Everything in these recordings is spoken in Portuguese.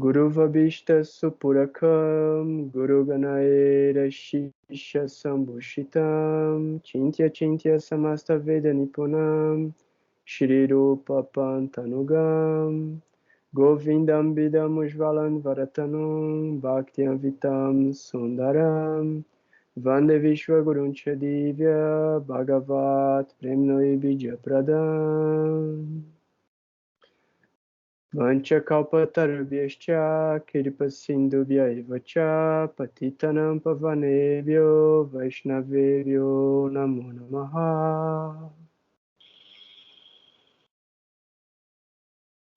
Guru Vabhishta Supurakam, Guru Ganaera Shisha Sambhushitam, Chintya Samasta Veda Nipunam, Shri Rupa Pantanugam, Govindam Bidam Ujvalan Varatanam, Bhaktiam Vitam Sundaram, Vande Vishwa Gurun Chadivya, Bhagavat Premnoi Bija Pradam. Vanchakalpatarubhyascha Kirpasindubhya evacha Patitanam Pavanebhyo Vaishnavebhyo Namo Namaha.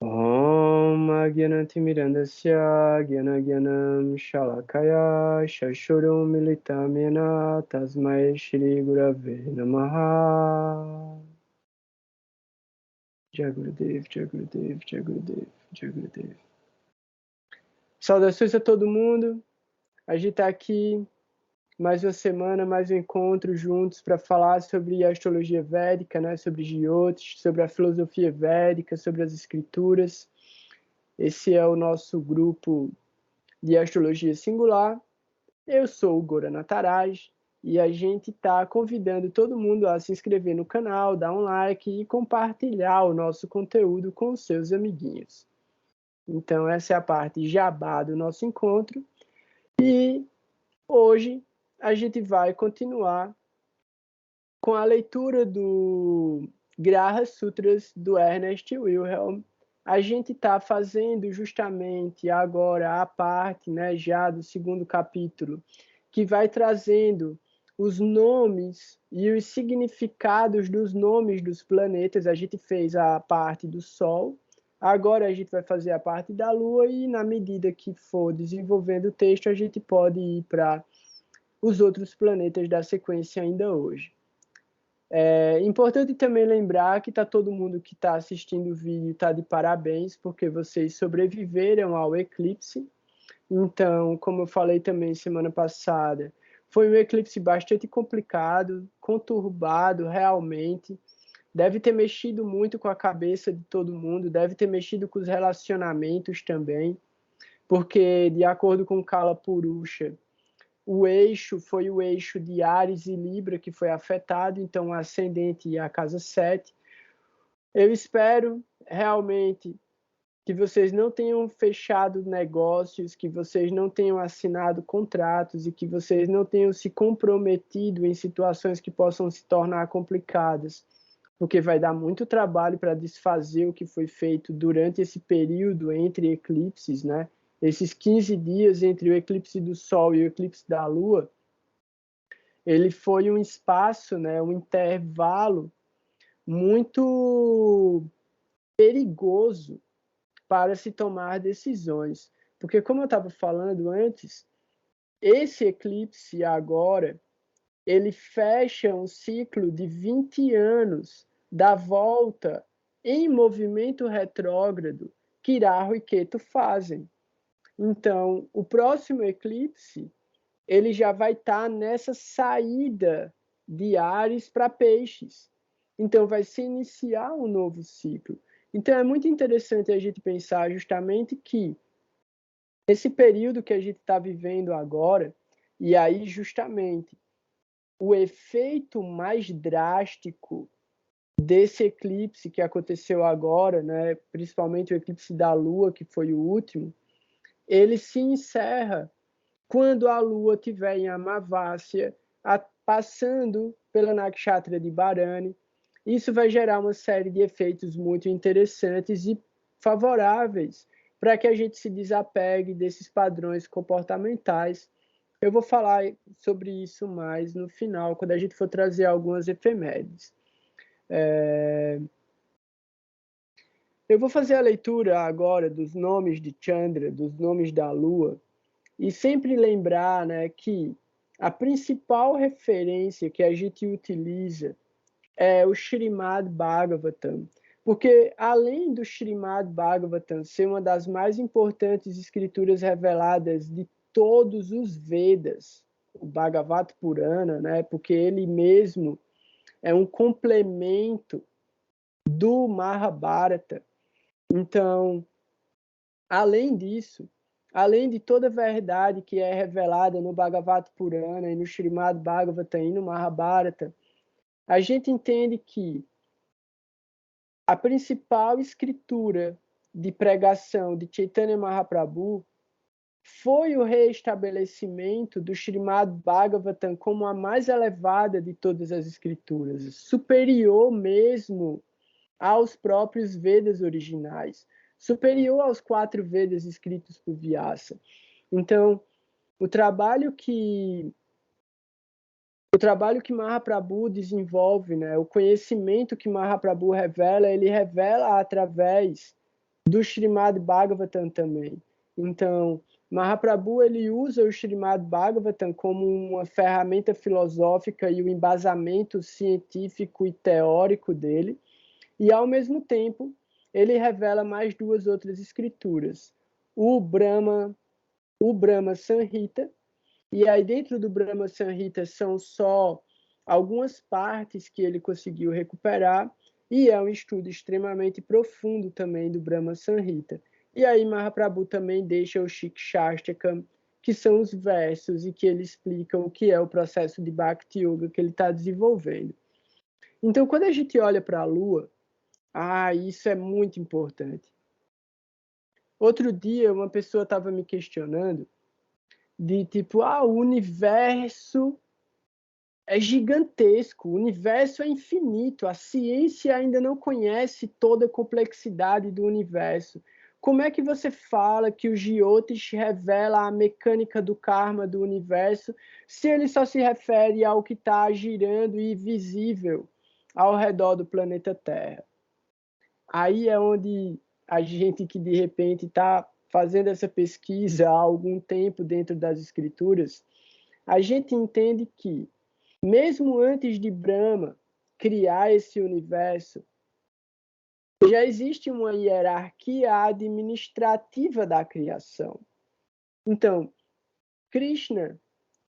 Om Agyanatimirandasya Gyanagyanam Shalakaya Shashurum Militamena Tasmai Shri Gurave Namaha. Jai Gurudev, Jai Gurudev, Jai Gurudev, Jai Gurudev. Saudações a todo mundo. A gente está aqui mais uma semana, mais um encontro juntos para falar sobre a astrologia védica, né? Sobre Jyotish, sobre a filosofia védica, sobre as escrituras. Esse é o nosso grupo de astrologia singular. Eu sou o Gora Nataraj e a gente está convidando todo mundo a se inscrever no canal, dar um like e compartilhar o nosso conteúdo com os seus amiguinhos. Então, essa é a parte jabá do nosso encontro. E hoje a gente vai continuar com a leitura do Graha Sutras do Ernest Wilhelm. A gente está fazendo justamente agora a parte, né, já do segundo capítulo, que vai trazendo os nomes e os significados dos nomes dos planetas. A gente fez a parte do Sol, agora a gente vai fazer a parte da Lua e na medida que for desenvolvendo o texto, a gente pode ir para os outros planetas da sequência ainda hoje. É importante também lembrar que todo mundo que está assistindo o vídeo está de parabéns, porque vocês sobreviveram ao eclipse. Então, como eu falei também semana passada, foi um eclipse bastante complicado, conturbado realmente. Deve ter mexido muito com a cabeça de todo mundo, deve ter mexido com os relacionamentos também, porque, de acordo com Kala Purusha, o eixo foi o eixo de Áries e Libra que foi afetado, então o ascendente e a casa 7. Eu espero realmente que vocês não tenham fechado negócios, que vocês não tenham assinado contratos e que vocês não tenham se comprometido em situações que possam se tornar complicadas, porque vai dar muito trabalho para desfazer o que foi feito durante esse período entre eclipses, né? Esses 15 dias entre o eclipse do Sol e o eclipse da Lua, ele foi um espaço, né, um intervalo muito perigoso para se tomar decisões. Porque, como eu estava falando antes, esse eclipse agora, ele fecha um ciclo de 20 anos da volta em movimento retrógrado que Rahu e Ketu fazem. Então, o próximo eclipse, ele já vai estar nessa saída de Áries para Peixes. Então, vai se iniciar um novo ciclo. Então, é muito interessante a gente pensar justamente que esse período que a gente está vivendo agora, e aí justamente o efeito mais drástico desse eclipse que aconteceu agora, né, principalmente o eclipse da Lua, que foi o último, ele se encerra quando a Lua estiver em Amavácia, passando pela Nakshatra de Bharani. Isso vai gerar uma série de efeitos muito interessantes e favoráveis para que a gente se desapegue desses padrões comportamentais. Eu vou falar sobre isso mais no final, quando a gente for trazer algumas efemérides. Eu vou fazer a leitura agora dos nomes de Chandra, dos nomes da Lua, e sempre lembrar, né, que a principal referência que a gente utiliza é o Srimad Bhagavatam, porque além do Srimad Bhagavatam ser uma das mais importantes escrituras reveladas de todos os Vedas, o Bhagavata Purana, né, porque ele mesmo é um complemento do Mahabharata. Então, além disso, além de toda a verdade que é revelada no Bhagavata Purana e no Srimad Bhagavatam e no Mahabharata, a gente entende que a principal escritura de pregação de Chaitanya Mahaprabhu foi o reestabelecimento do Srimad Bhagavatam como a mais elevada de todas as escrituras, superior mesmo aos próprios Vedas originais, superior aos 4 Vedas escritos por Vyasa. Então, o trabalho que Mahaprabhu desenvolve, né, o conhecimento que Mahaprabhu revela, ele revela através do Srimad Bhagavatam também. Então, Mahaprabhu ele usa o Srimad Bhagavatam como uma ferramenta filosófica e o embasamento científico e teórico dele, e ao mesmo tempo ele revela mais 2 outras escrituras, o Brahma Samhita. E aí, dentro do Brahma Samhita, são só algumas partes que ele conseguiu recuperar, e é um estudo extremamente profundo também do Brahma Samhita. E aí, Mahaprabhu também deixa o Shikshastakam, que são os versos e que ele explica o que é o processo de Bhakti Yoga que ele está desenvolvendo. Então, quando a gente olha para a Lua, isso é muito importante. Outro dia, uma pessoa estava me questionando de tipo, o universo é gigantesco, o universo é infinito, a ciência ainda não conhece toda a complexidade do universo. Como é que você fala que o Jyotish revela a mecânica do karma do universo se ele só se refere ao que está girando e visível ao redor do planeta Terra? Aí é onde a gente que de repente está fazendo essa pesquisa há algum tempo dentro das escrituras, a gente entende que, mesmo antes de Brahma criar esse universo, já existe uma hierarquia administrativa da criação. Então, Krishna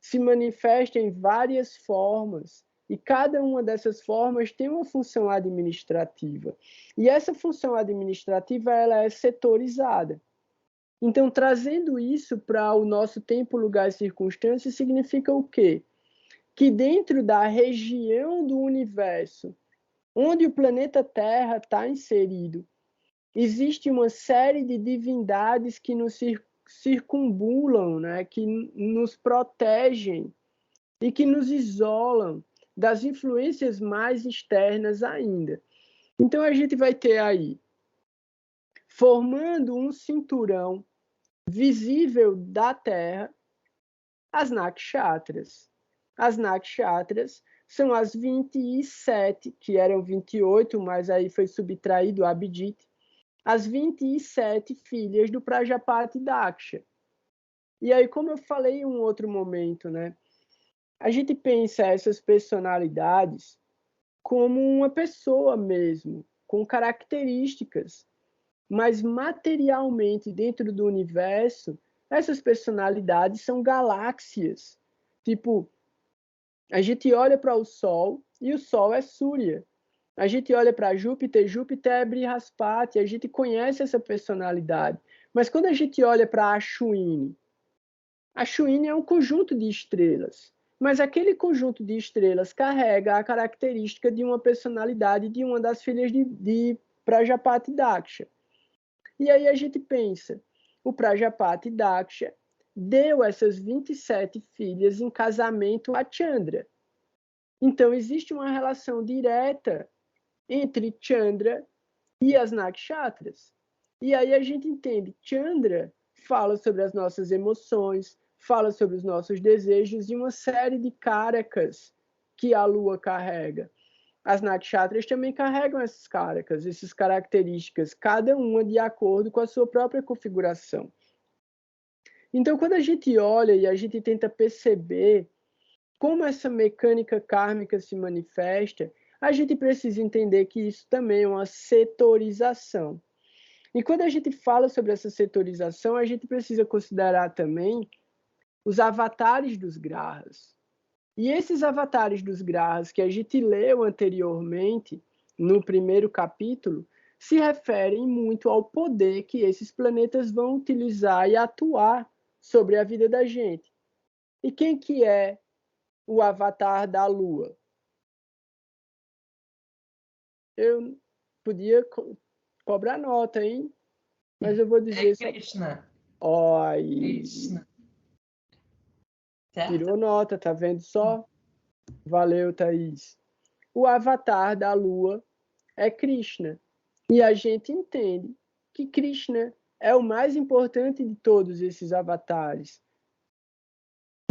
se manifesta em várias formas, e cada uma dessas formas tem uma função administrativa. E essa função administrativa ela é setorizada. Então, trazendo isso para o nosso tempo, lugar e circunstância, significa o quê? Que dentro da região do universo, onde o planeta Terra está inserido, existe uma série de divindades que nos circunambulam, né? Que nos protegem e que nos isolam das influências mais externas ainda. Então, a gente vai ter aí, formando um cinturão visível da Terra, as nakshatras. As nakshatras são as 27, que eram 28, mas aí foi subtraído Abhijit, as 27 filhas do Prajapati Daksha. E aí, como eu falei em um outro momento, né, a gente pensa essas personalidades como uma pessoa mesmo, com características, mas materialmente dentro do universo, essas personalidades são galáxias. Tipo, a gente olha para o Sol e o Sol é Surya. A gente olha para Júpiter, Júpiter é Brihaspati, a gente conhece essa personalidade. Mas quando a gente olha para Ashwini é um conjunto de estrelas. Mas aquele conjunto de estrelas carrega a característica de uma personalidade de uma das filhas de Prajapati Daksha. E aí a gente pensa, o Prajapati Daksha deu essas 27 filhas em casamento a Chandra. Então existe uma relação direta entre Chandra e as nakshatras. E aí a gente entende, Chandra fala sobre as nossas emoções, fala sobre os nossos desejos e uma série de karakas que a lua carrega. As nakshatras também carregam essas karakas, essas características, cada uma de acordo com a sua própria configuração. Então, quando a gente olha e a gente tenta perceber como essa mecânica kármica se manifesta, a gente precisa entender que isso também é uma setorização. E quando a gente fala sobre essa setorização, a gente precisa considerar também os avatares dos grahas. E esses avatares dos grahas que a gente leu anteriormente, no primeiro capítulo, se referem muito ao poder que esses planetas vão utilizar e atuar sobre a vida da gente. E quem que é o avatar da Lua? Eu podia cobrar nota, hein? Mas eu vou dizer... Krishna. Ó, Krishna. Certo? Tirou nota, tá vendo só? Valeu, Thaís. O avatar da Lua é Krishna. E a gente entende que Krishna é o mais importante de todos esses avatares.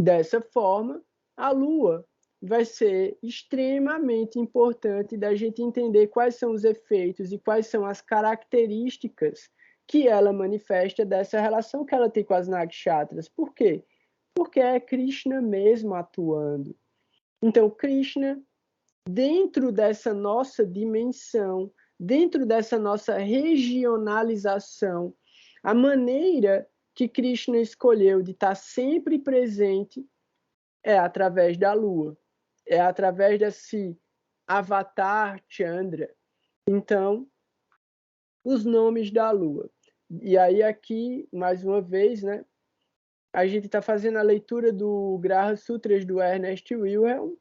Dessa forma, a Lua vai ser extremamente importante da gente entender quais são os efeitos e quais são as características que ela manifesta dessa relação que ela tem com as nakshatras. Por quê? Porque é Krishna mesmo atuando. Então, Krishna, dentro dessa nossa dimensão, dentro dessa nossa regionalização, a maneira que Krishna escolheu de estar sempre presente é através da Lua, é através desse avatar Chandra. Então, os nomes da Lua. E aí aqui, mais uma vez, né, a gente está fazendo a leitura do Graha Sutras do Ernest Wilhelm.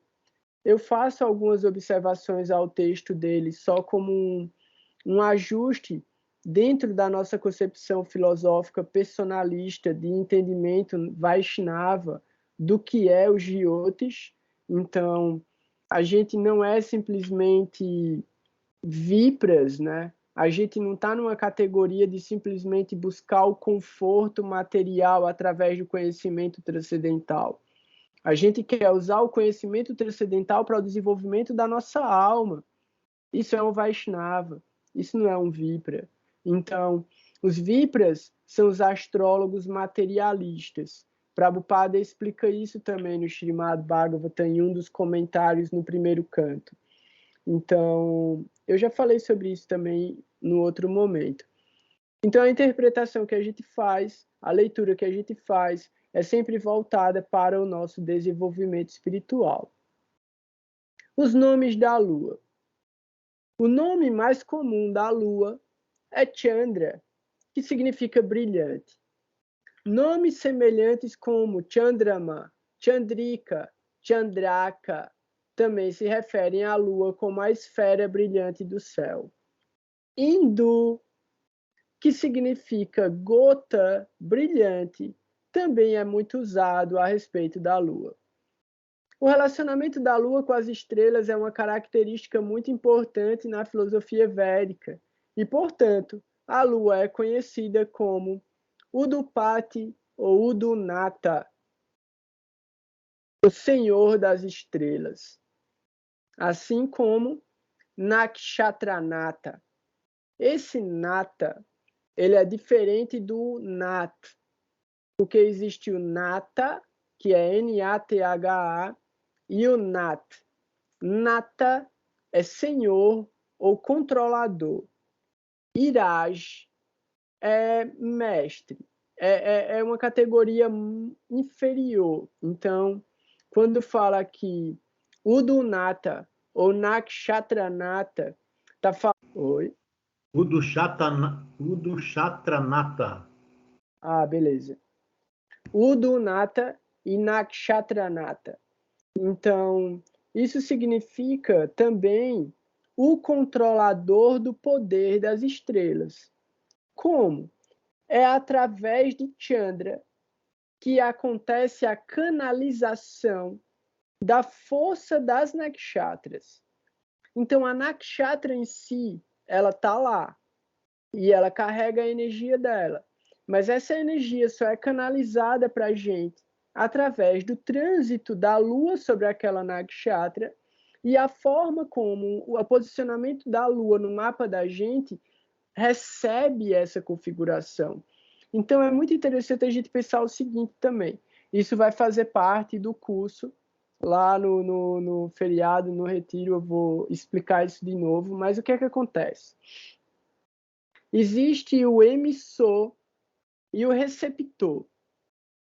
Eu faço algumas observações ao texto dele só como um ajuste dentro da nossa concepção filosófica personalista de entendimento Vaishnava do que é os jyotis. Então, a gente não é simplesmente vipras, né? A gente não está numa categoria de simplesmente buscar o conforto material através do conhecimento transcendental. A gente quer usar o conhecimento transcendental para o desenvolvimento da nossa alma. Isso é um Vaishnava, isso não é um Vipra. Então, os Vipras são os astrólogos materialistas. Prabhupada explica isso também no Srimad Bhagavatam, em um dos comentários no primeiro canto. Então, eu já falei sobre isso também no outro momento. Então, a interpretação que a gente faz, a leitura que a gente faz, é sempre voltada para o nosso desenvolvimento espiritual. Os nomes da Lua. O nome mais comum da Lua é Chandra, que significa brilhante. Nomes semelhantes como Chandrama, Chandrika, Chandraka também se referem à Lua como a esfera brilhante do céu. Hindu, que significa gota brilhante, também é muito usado a respeito da Lua. O relacionamento da Lua com as estrelas é uma característica muito importante na filosofia védica e, portanto, a Lua é conhecida como Udupati ou Udunata, o Senhor das Estrelas, assim como Nakshatranata. Esse Nata, ele é diferente do Nat, porque existe o Nata, que é N-A-T-H-A, e o Nat. Nata é senhor ou controlador. Iraj é mestre. É uma categoria inferior. Então, quando fala aqui Udunata ou Nakshatranata, está falando... Oi? Udushatranata. Ah, beleza. Udunata e Nakshatranata. Então, isso significa também o controlador do poder das estrelas. Como? É através de Chandra que acontece a canalização da força das nakshatras. Então, a nakshatra em si, ela está lá e ela carrega a energia dela. Mas essa energia só é canalizada para a gente através do trânsito da Lua sobre aquela nakshatra e a forma como o posicionamento da Lua no mapa da gente recebe essa configuração. Então, é muito interessante a gente pensar o seguinte também. Isso vai fazer parte do curso. Lá no feriado, no retiro, eu vou explicar isso de novo. Mas o que é que acontece? Existe o emissor e o receptor.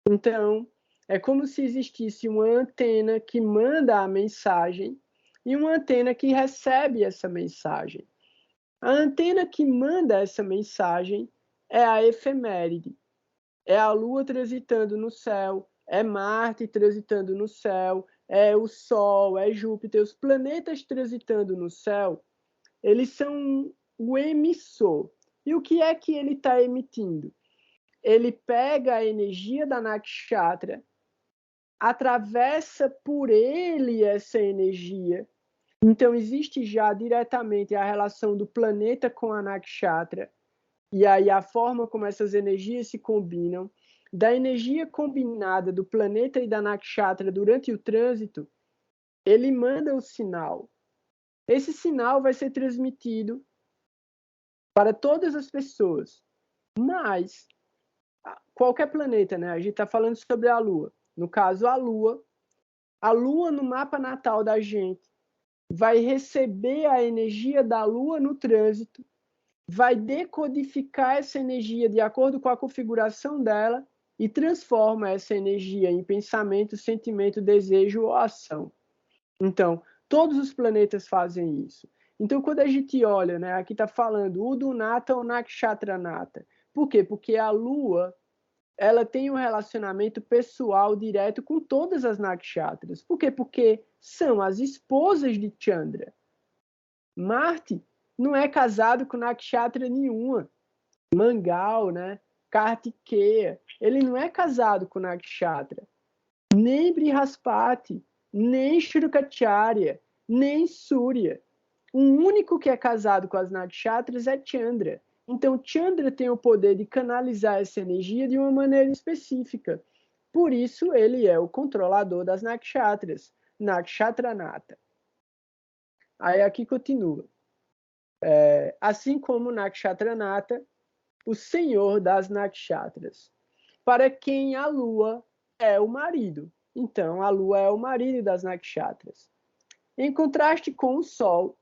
Então, é como se existisse uma antena que manda a mensagem e uma antena que recebe essa mensagem. A antena que manda essa mensagem é a efeméride. É a Lua transitando no céu, é Marte transitando no céu, é o Sol, é Júpiter. Os planetas transitando no céu, eles são o emissor. E o que é que ele está emitindo? Ele pega a energia da nakshatra, atravessa por ele essa energia. Então, existe já diretamente a relação do planeta com a nakshatra, e aí a forma como essas energias se combinam. Da energia combinada do planeta e da nakshatra durante o trânsito, ele manda o sinal. Esse sinal vai ser transmitido para todas as pessoas. Mas, qualquer planeta, né? A gente está falando sobre a Lua. No caso, a Lua no mapa natal da gente, vai receber a energia da Lua no trânsito, vai decodificar essa energia de acordo com a configuração dela e transforma essa energia em pensamento, sentimento, desejo ou ação. Então, todos os planetas fazem isso. Então, quando a gente olha, né, aqui está falando Udunata ou Nakshatranata. Por quê? Porque a Lua, ela tem um relacionamento pessoal direto com todas as nakshatras. Por quê? Porque são as esposas de Chandra. Marte não é casado com nakshatra nenhuma. Mangal, né? Kartikeya, ele não é casado com nakshatra. Nem Brihaspati, nem Shurukacharya, nem Surya. O único que é casado com as nakshatras é Chandra. Então, Chandra tem o poder de canalizar essa energia de uma maneira específica. Por isso, ele é o controlador das nakshatras, Nakshatranata. Aí aqui continua. Assim como Nakshatranata, o senhor das nakshatras, para quem a lua é o marido. Então, a lua é o marido das nakshatras. Em contraste com o sol,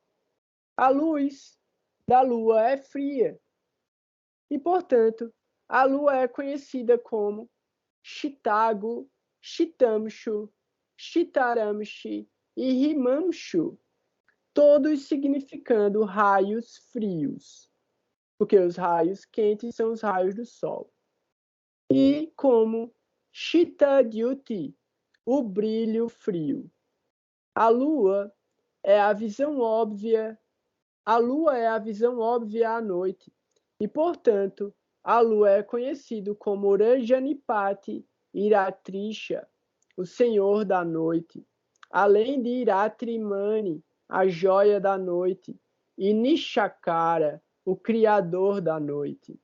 a luz da lua é fria. E, portanto, a lua é conhecida como Shitago, Shitamshu, Shitaramshi e Himamshu, todos significando raios frios, porque os raios quentes são os raios do sol. E como Shitadyuti, o brilho frio. A lua é a visão óbvia, a lua é a visão óbvia à noite, e, portanto, a lua é conhecido como Rajanipati Iratrisha, o senhor da noite, além de Iratrimani, a joia da noite, e Nishakara, o criador da noite.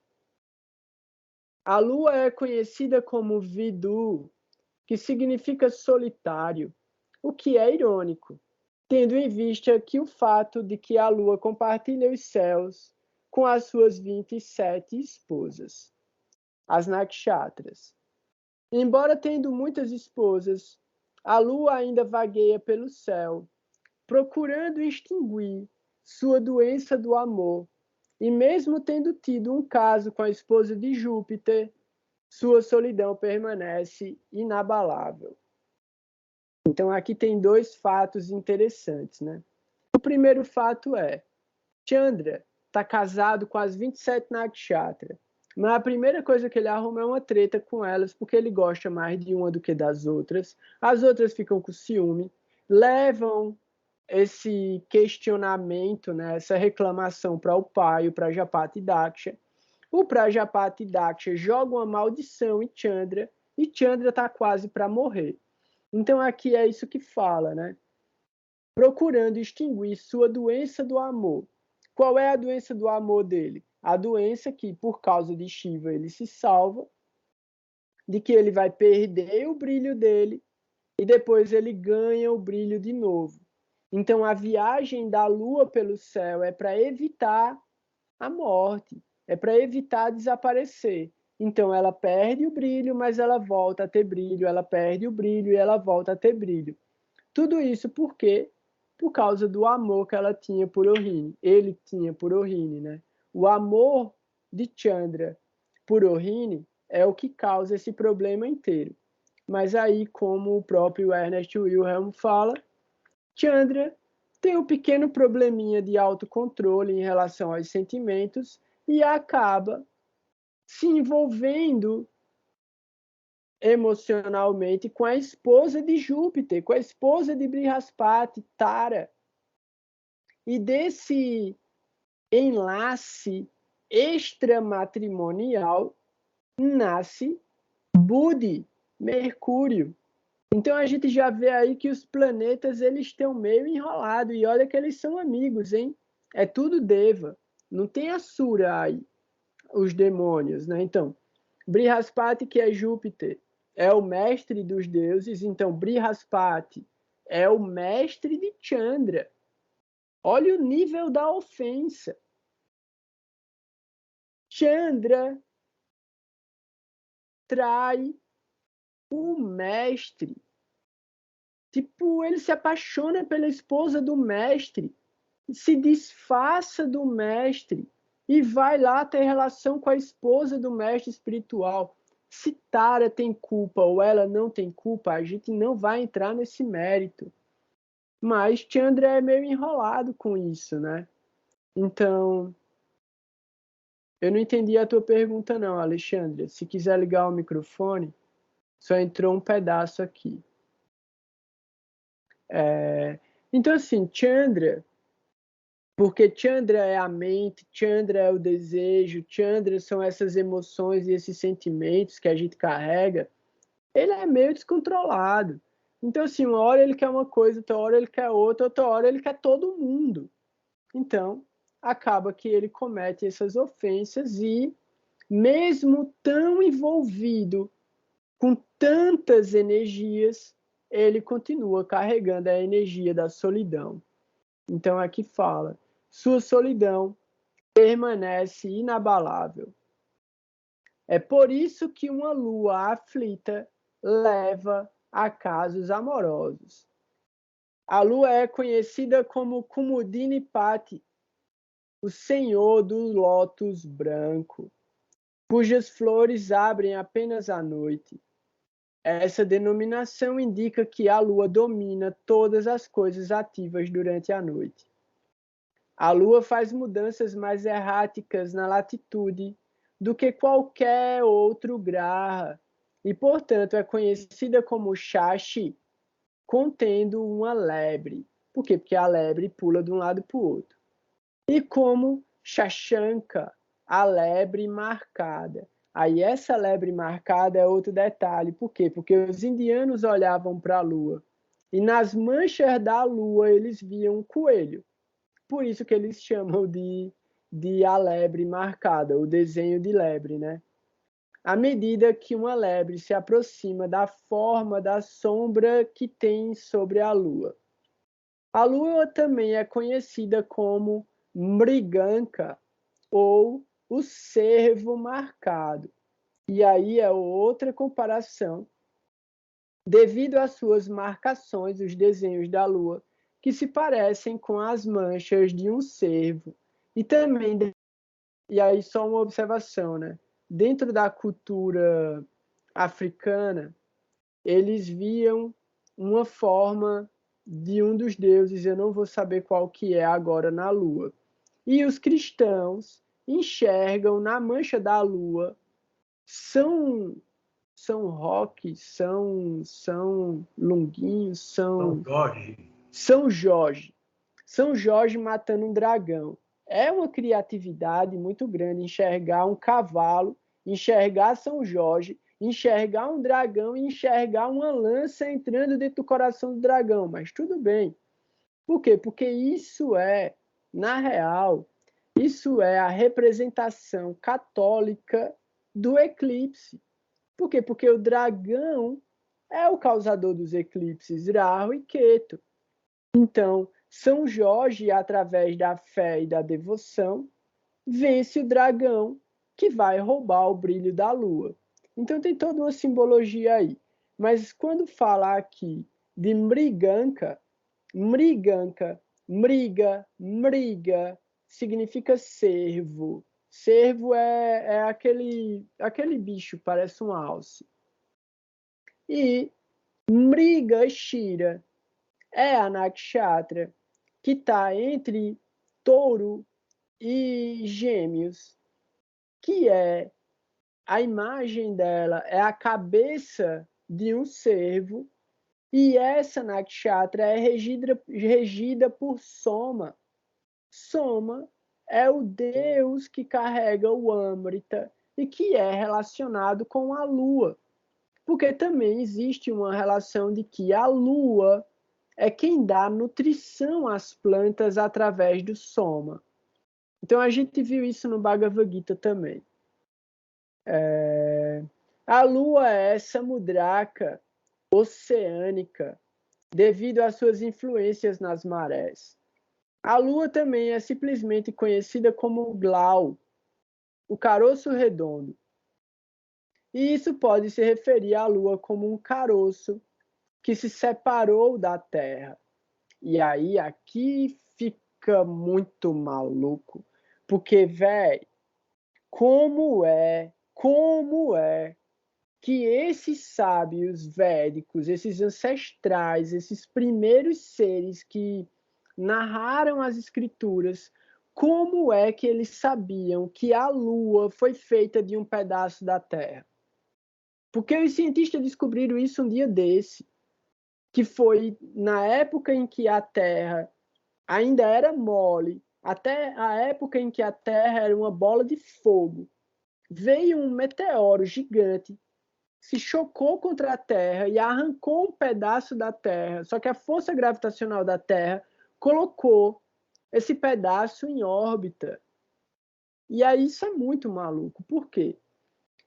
A lua é conhecida como Vidu, que significa solitário, o que é irônico, tendo em vista que o fato de que a lua compartilha os céus com as suas 27 esposas, as nakshatras. Embora tendo muitas esposas, a lua ainda vagueia pelo céu, procurando extinguir sua doença do amor, e mesmo tendo tido um caso com a esposa de Júpiter, sua solidão permanece inabalável. Então aqui tem dois fatos interessantes, né? O primeiro fato é, Chandra está casado com as 27 nakshatras, mas a primeira coisa que ele arruma é uma treta com elas, porque ele gosta mais de uma do que das outras. As outras ficam com ciúme, levam esse questionamento, né, essa reclamação para o pai, o Prajapati Daksha. O Prajapati Daksha joga uma maldição em Chandra, e Chandra está quase para morrer. Então aqui é isso que fala, né? Procurando extinguir sua doença do amor. Qual é a doença do amor dele? A doença que, por causa de Shiva, ele se salva, de que ele vai perder o brilho dele e depois ele ganha o brilho de novo. Então a viagem da lua pelo céu é para evitar a morte, é para evitar desaparecer. Então ela perde o brilho, mas ela volta a ter brilho, ela perde o brilho e ela volta a ter brilho. Tudo isso por quê? Por causa do amor que ela tinha por Rohini. Ele tinha por Rohini, né? O amor de Chandra por Rohini é o que causa esse problema inteiro. Mas aí, como o próprio Ernest Wilhelm fala, Chandra tem um pequeno probleminha de autocontrole em relação aos sentimentos e acaba se envolvendo emocionalmente com a esposa de Júpiter, com a esposa de Brihaspati, Tara. E desse enlace extramatrimonial nasce Budi, Mercúrio. Então a gente já vê aí que os planetas eles estão meio enrolados e olha que eles são amigos, hein? É tudo Deva, não tem Asura aí, os demônios, né? Então, Brihaspati, que é Júpiter, é o mestre dos deuses, então Brihaspati é o mestre de Chandra. Olha o nível da ofensa. Chandra trai o mestre. Tipo, ele se apaixona pela esposa do mestre, se disfarça do mestre e vai lá ter relação com a esposa do mestre espiritual. Se Tara tem culpa ou ela não tem culpa, a gente não vai entrar nesse mérito. Mas Chandra é meio enrolado com isso, né? Então, eu não entendi a tua pergunta não, Alexandre. Se quiser ligar o microfone, só entrou um pedaço aqui. Então, assim, Chandra, porque Chandra é a mente, Chandra é o desejo, Chandra são essas emoções e esses sentimentos que a gente carrega, ele é meio descontrolado. Então, assim, uma hora ele quer uma coisa, outra hora ele quer outra hora ele quer todo mundo. Então, acaba que ele comete essas ofensas e, mesmo tão envolvido com tantas energias, ele continua carregando a energia da solidão. Então, aqui fala, sua solidão permanece inabalável. É por isso que uma lua aflita leva a casos amorosos. A lua é conhecida como Kumudinipati, o senhor do lótus branco, cujas flores abrem apenas à noite. Essa denominação indica que a lua domina todas as coisas ativas durante a noite. A lua faz mudanças mais erráticas na latitude do que qualquer outro graha e, portanto, é conhecida como Shashi, contendo uma lebre. Por quê? Porque a lebre pula de um lado para o outro. E como Shashanka, a lebre marcada. Aí essa lebre marcada é outro detalhe. Por quê? Porque os indianos olhavam para a lua e nas manchas da lua eles viam um coelho. Por isso que eles chamam de a lebre marcada, o desenho de lebre, né? À medida que uma lebre se aproxima da forma da sombra que tem sobre a lua. A lua também é conhecida como Mriganka, ou o cervo marcado. E aí é outra comparação. Devido às suas marcações, os desenhos da lua, que se parecem com as manchas de um cervo. E também, e aí só uma observação, né? Dentro da cultura africana, eles viam uma forma de um dos deuses, eu não vou saber qual que é agora na lua. E os cristãos enxergam na mancha da lua São Roque, São Longuinho, São Jorge. São Jorge. São Jorge matando um dragão. É uma criatividade muito grande enxergar um cavalo, enxergar São Jorge, enxergar um dragão e enxergar uma lança entrando dentro do coração do dragão. Mas tudo bem. Por quê? Porque isso é, na real, isso é a representação católica do eclipse. Por quê? Porque o dragão é o causador dos eclipses, Rahu e Ketu. Então, São Jorge, através da fé e da devoção, vence o dragão que vai roubar o brilho da lua. Então tem toda uma simbologia aí. Mas quando fala aqui de Mriganka, Mriga, significa cervo. Cervo é aquele bicho, parece um alce. E Mrigashira é a nakshatra que está entre Touro e Gêmeos, que é a imagem dela é a cabeça de um cervo, e essa nakshatra é regida por Soma. Soma é o deus que carrega o Amrita e que é relacionado com a lua, porque também existe uma relação de que a lua é quem dá nutrição às plantas através do Soma. Então a gente viu isso no Bhagavad Gita também. A lua é essa mudraka oceânica devido às suas influências nas marés. A lua também é simplesmente conhecida como o Glau, o caroço redondo. E isso pode se referir à lua como um caroço que se separou da Terra. E aí aqui fica muito maluco, porque, velho, como é que esses sábios védicos, esses ancestrais, esses primeiros seres que narraram as escrituras, como é que eles sabiam que a Lua foi feita de um pedaço da Terra? Porque os cientistas descobriram isso um dia desse, que foi na época em que a Terra ainda era mole, até a época em que a Terra era uma bola de fogo. Veio um meteoro gigante, se chocou contra a Terra e arrancou um pedaço da Terra. Só que a força gravitacional da Terra colocou esse pedaço em órbita. E aí isso é muito maluco. Por quê?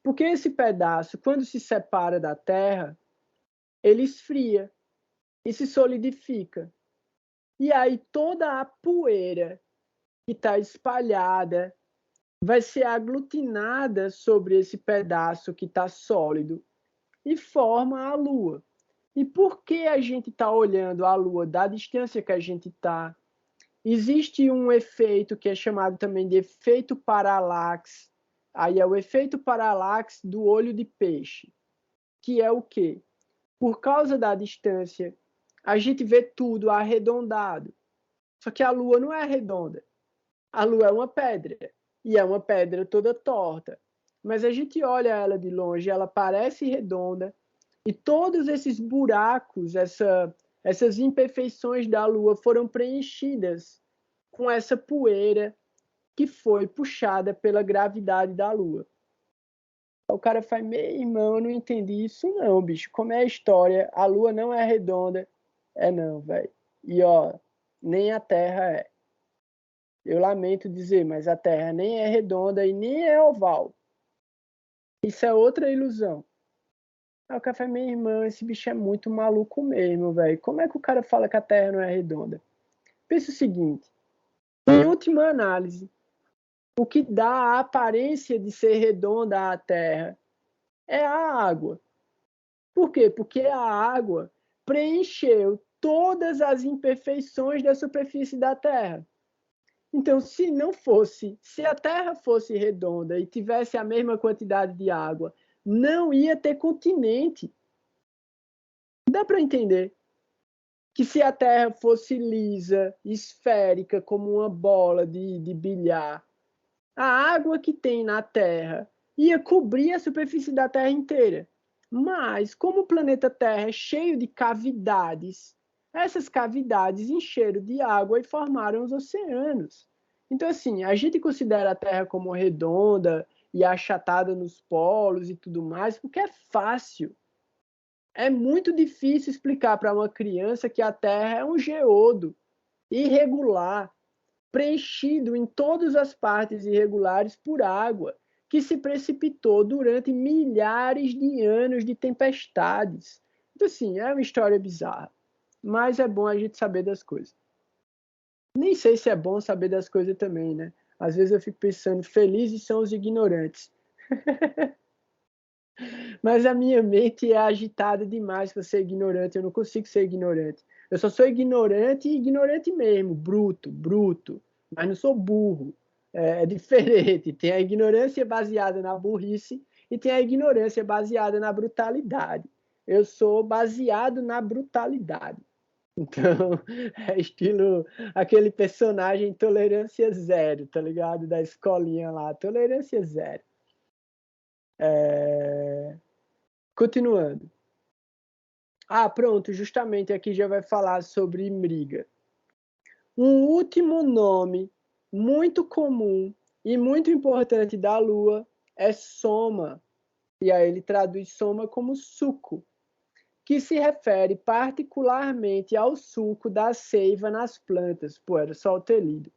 Porque esse pedaço, quando se separa da Terra, ele esfria e se solidifica. E aí toda a poeira que está espalhada vai ser aglutinada sobre esse pedaço que está sólido e forma a Lua. E por que a gente está olhando a Lua da distância que a gente está? Existe um efeito que é chamado também de efeito paralaxe. Aí é o efeito paralaxe do olho de peixe, que é o quê? Por causa da distância, a gente vê tudo arredondado. Só que a Lua não é redonda. A Lua é uma pedra, e é uma pedra toda torta. Mas a gente olha ela de longe, ela parece redonda, e todos esses buracos, essas imperfeições da Lua foram preenchidas com essa poeira que foi puxada pela gravidade da Lua. O cara fala, meu irmão, eu não entendi isso não, bicho. Como é a história? A Lua não é redonda. É não, velho. E ó, nem a Terra é. Eu lamento dizer, mas a Terra nem é redonda e nem é oval. Isso é outra ilusão. Aí o cara fala, meu irmão, esse bicho é muito maluco mesmo, velho. Como é que o cara fala que a Terra não é redonda? Pensa o seguinte, em última análise, o que dá a aparência de ser redonda à Terra é a água. Por quê? Porque a água preencheu todas as imperfeições da superfície da Terra. Então, se a Terra fosse redonda e tivesse a mesma quantidade de água, não ia ter continente. Dá para entender que se a Terra fosse lisa, esférica, como uma bola de bilhar, a água que tem na Terra ia cobrir a superfície da Terra inteira. Mas, como o planeta Terra é cheio de cavidades, essas cavidades encheram de água e formaram os oceanos. Então, assim, a gente considera a Terra como redonda e achatada nos polos e tudo mais, porque é fácil. É muito difícil explicar para uma criança que a Terra é um geodo irregular, preenchido em todas as partes irregulares por água, que se precipitou durante milhares de anos de tempestades. Então, assim, é uma história bizarra. Mas é bom a gente saber das coisas. Nem sei se é bom saber das coisas também, né? Às vezes eu fico pensando, felizes são os ignorantes. Mas a minha mente é agitada demais para ser ignorante. Eu não consigo ser ignorante. Eu só sou ignorante e ignorante mesmo, bruto. Mas não sou burro. É diferente. Tem a ignorância baseada na burrice e tem a ignorância baseada na brutalidade. Eu sou baseado na brutalidade. Então, é estilo aquele personagem tolerância zero, tá ligado? Da escolinha lá, tolerância zero. Continuando. Pronto, justamente aqui já vai falar sobre Mriga. Um último nome muito comum e muito importante da Lua é Soma. E aí ele traduz Soma como suco, que se refere particularmente ao suco da seiva nas plantas. Pô, era só eu ter lido.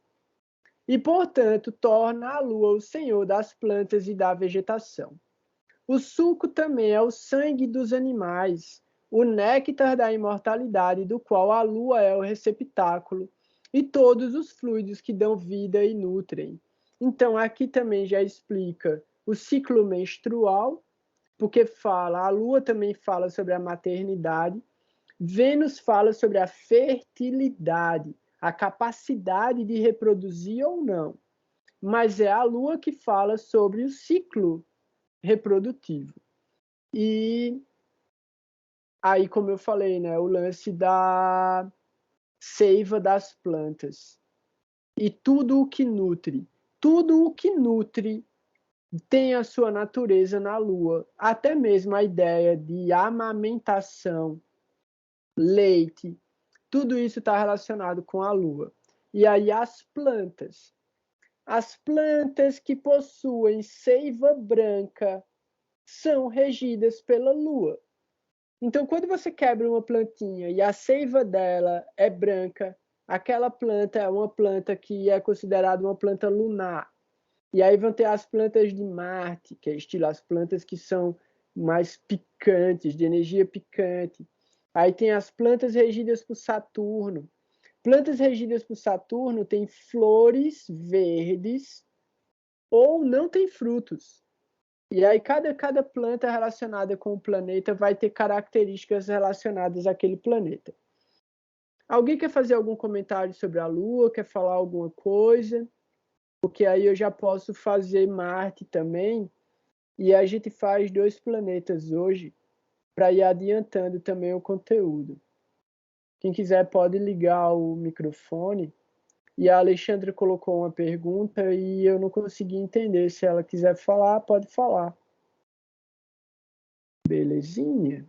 E, portanto, torna a Lua o senhor das plantas e da vegetação. O suco também é o sangue dos animais, o néctar da imortalidade, do qual a Lua é o receptáculo, e todos os fluidos que dão vida e nutrem. Então, aqui também já explica o ciclo menstrual, porque a Lua também fala sobre a maternidade, Vênus fala sobre a fertilidade, a capacidade de reproduzir ou não, mas é a Lua que fala sobre o ciclo reprodutivo. E aí, como eu falei, né, o lance da seiva das plantas. E tudo o que nutre tem a sua natureza na Lua. Até mesmo a ideia de amamentação, leite, tudo isso está relacionado com a Lua. E aí as plantas que possuem seiva branca são regidas pela Lua. Então, quando você quebra uma plantinha e a seiva dela é branca, aquela planta é uma planta que é considerada uma planta lunar. E aí vão ter as plantas de Marte, que é estilo as plantas que são mais picantes, de energia picante. Aí tem as plantas regidas por Saturno. Plantas regidas por Saturno têm flores verdes ou não têm frutos. E aí cada planta relacionada com o planeta vai ter características relacionadas àquele planeta. Alguém quer fazer algum comentário sobre a Lua? Quer falar alguma coisa? Porque aí eu já posso fazer Marte também. E a gente faz 2 planetas hoje para ir adiantando também o conteúdo. Quem quiser pode ligar o microfone. E a Alexandra colocou uma pergunta e eu não consegui entender. Se ela quiser falar, pode falar. Belezinha?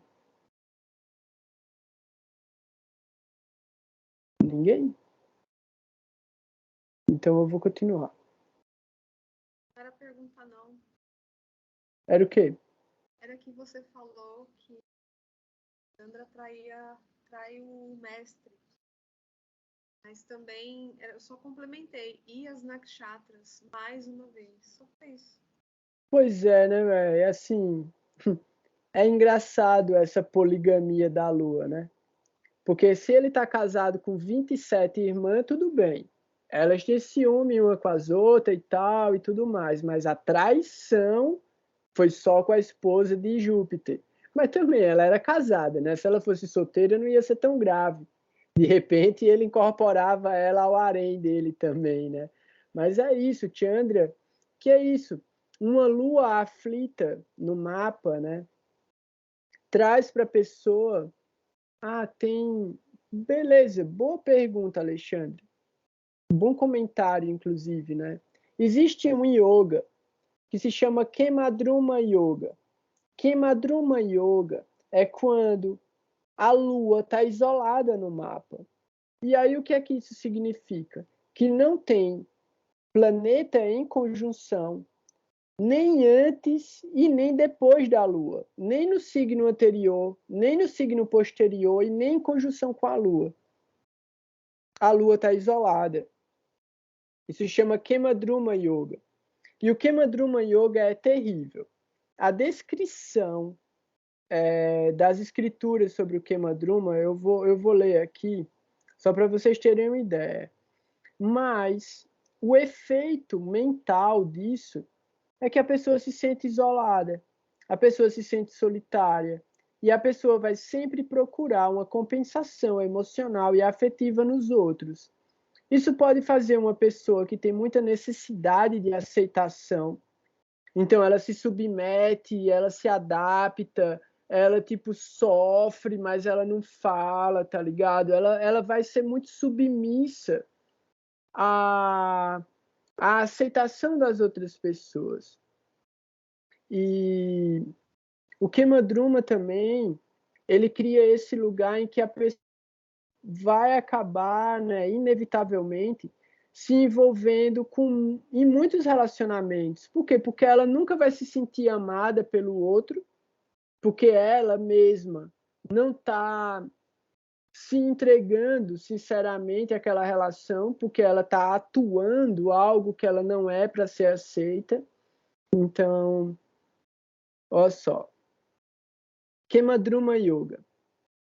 Ninguém? Então eu vou continuar. Não era pergunta, não. Era o quê? Era que você falou que Sandra trai o mestre. Mas também, eu só complementei. E as nakshatras, mais uma vez. Só foi isso. Pois é, né, velho? É assim, é engraçado essa poligamia da Lua, né? Porque se ele tá casado com 27 irmãs, tudo bem. Elas têm ciúme uma com as outras e tal e tudo mais. Mas a traição foi só com a esposa de Júpiter. Mas também ela era casada, né? Se ela fosse solteira, não ia ser tão grave. De repente, ele incorporava ela ao harém dele também, né? Mas é isso, Chandra, que é isso. Uma lua aflita no mapa, né? Traz para a pessoa. Tem. Beleza, boa pergunta, Alexandre. Bom comentário, inclusive, né? Existe um yoga que se chama Kemadruma Yoga. Kemadruma Yoga é quando a lua está isolada no mapa. E aí o que é que isso significa? Que não tem planeta em conjunção nem antes e nem depois da Lua, nem no signo anterior, nem no signo posterior e nem em conjunção com a Lua. A Lua está isolada. Isso se chama Kemadruma Yoga. E o Kemadruma Yoga é terrível. A descrição das escrituras sobre o Kemadruma, eu vou ler aqui, só para vocês terem uma ideia. Mas o efeito mental disso é que a pessoa se sente isolada, a pessoa se sente solitária, e a pessoa vai sempre procurar uma compensação emocional e afetiva nos outros. Isso pode fazer uma pessoa que tem muita necessidade de aceitação, então ela se submete, ela se adapta, ela tipo sofre, mas ela não fala, tá ligado? Ela vai ser muito submissa à aceitação das outras pessoas. E o Kemadruma também, ele cria esse lugar em que a pessoa vai acabar, né, inevitavelmente, se envolvendo em muitos relacionamentos. Por quê? Porque ela nunca vai se sentir amada pelo outro, porque ela mesma não está se entregando sinceramente àquela relação, porque ela está atuando algo que ela não é para ser aceita. Então, olha só. Kemadruma Yoga.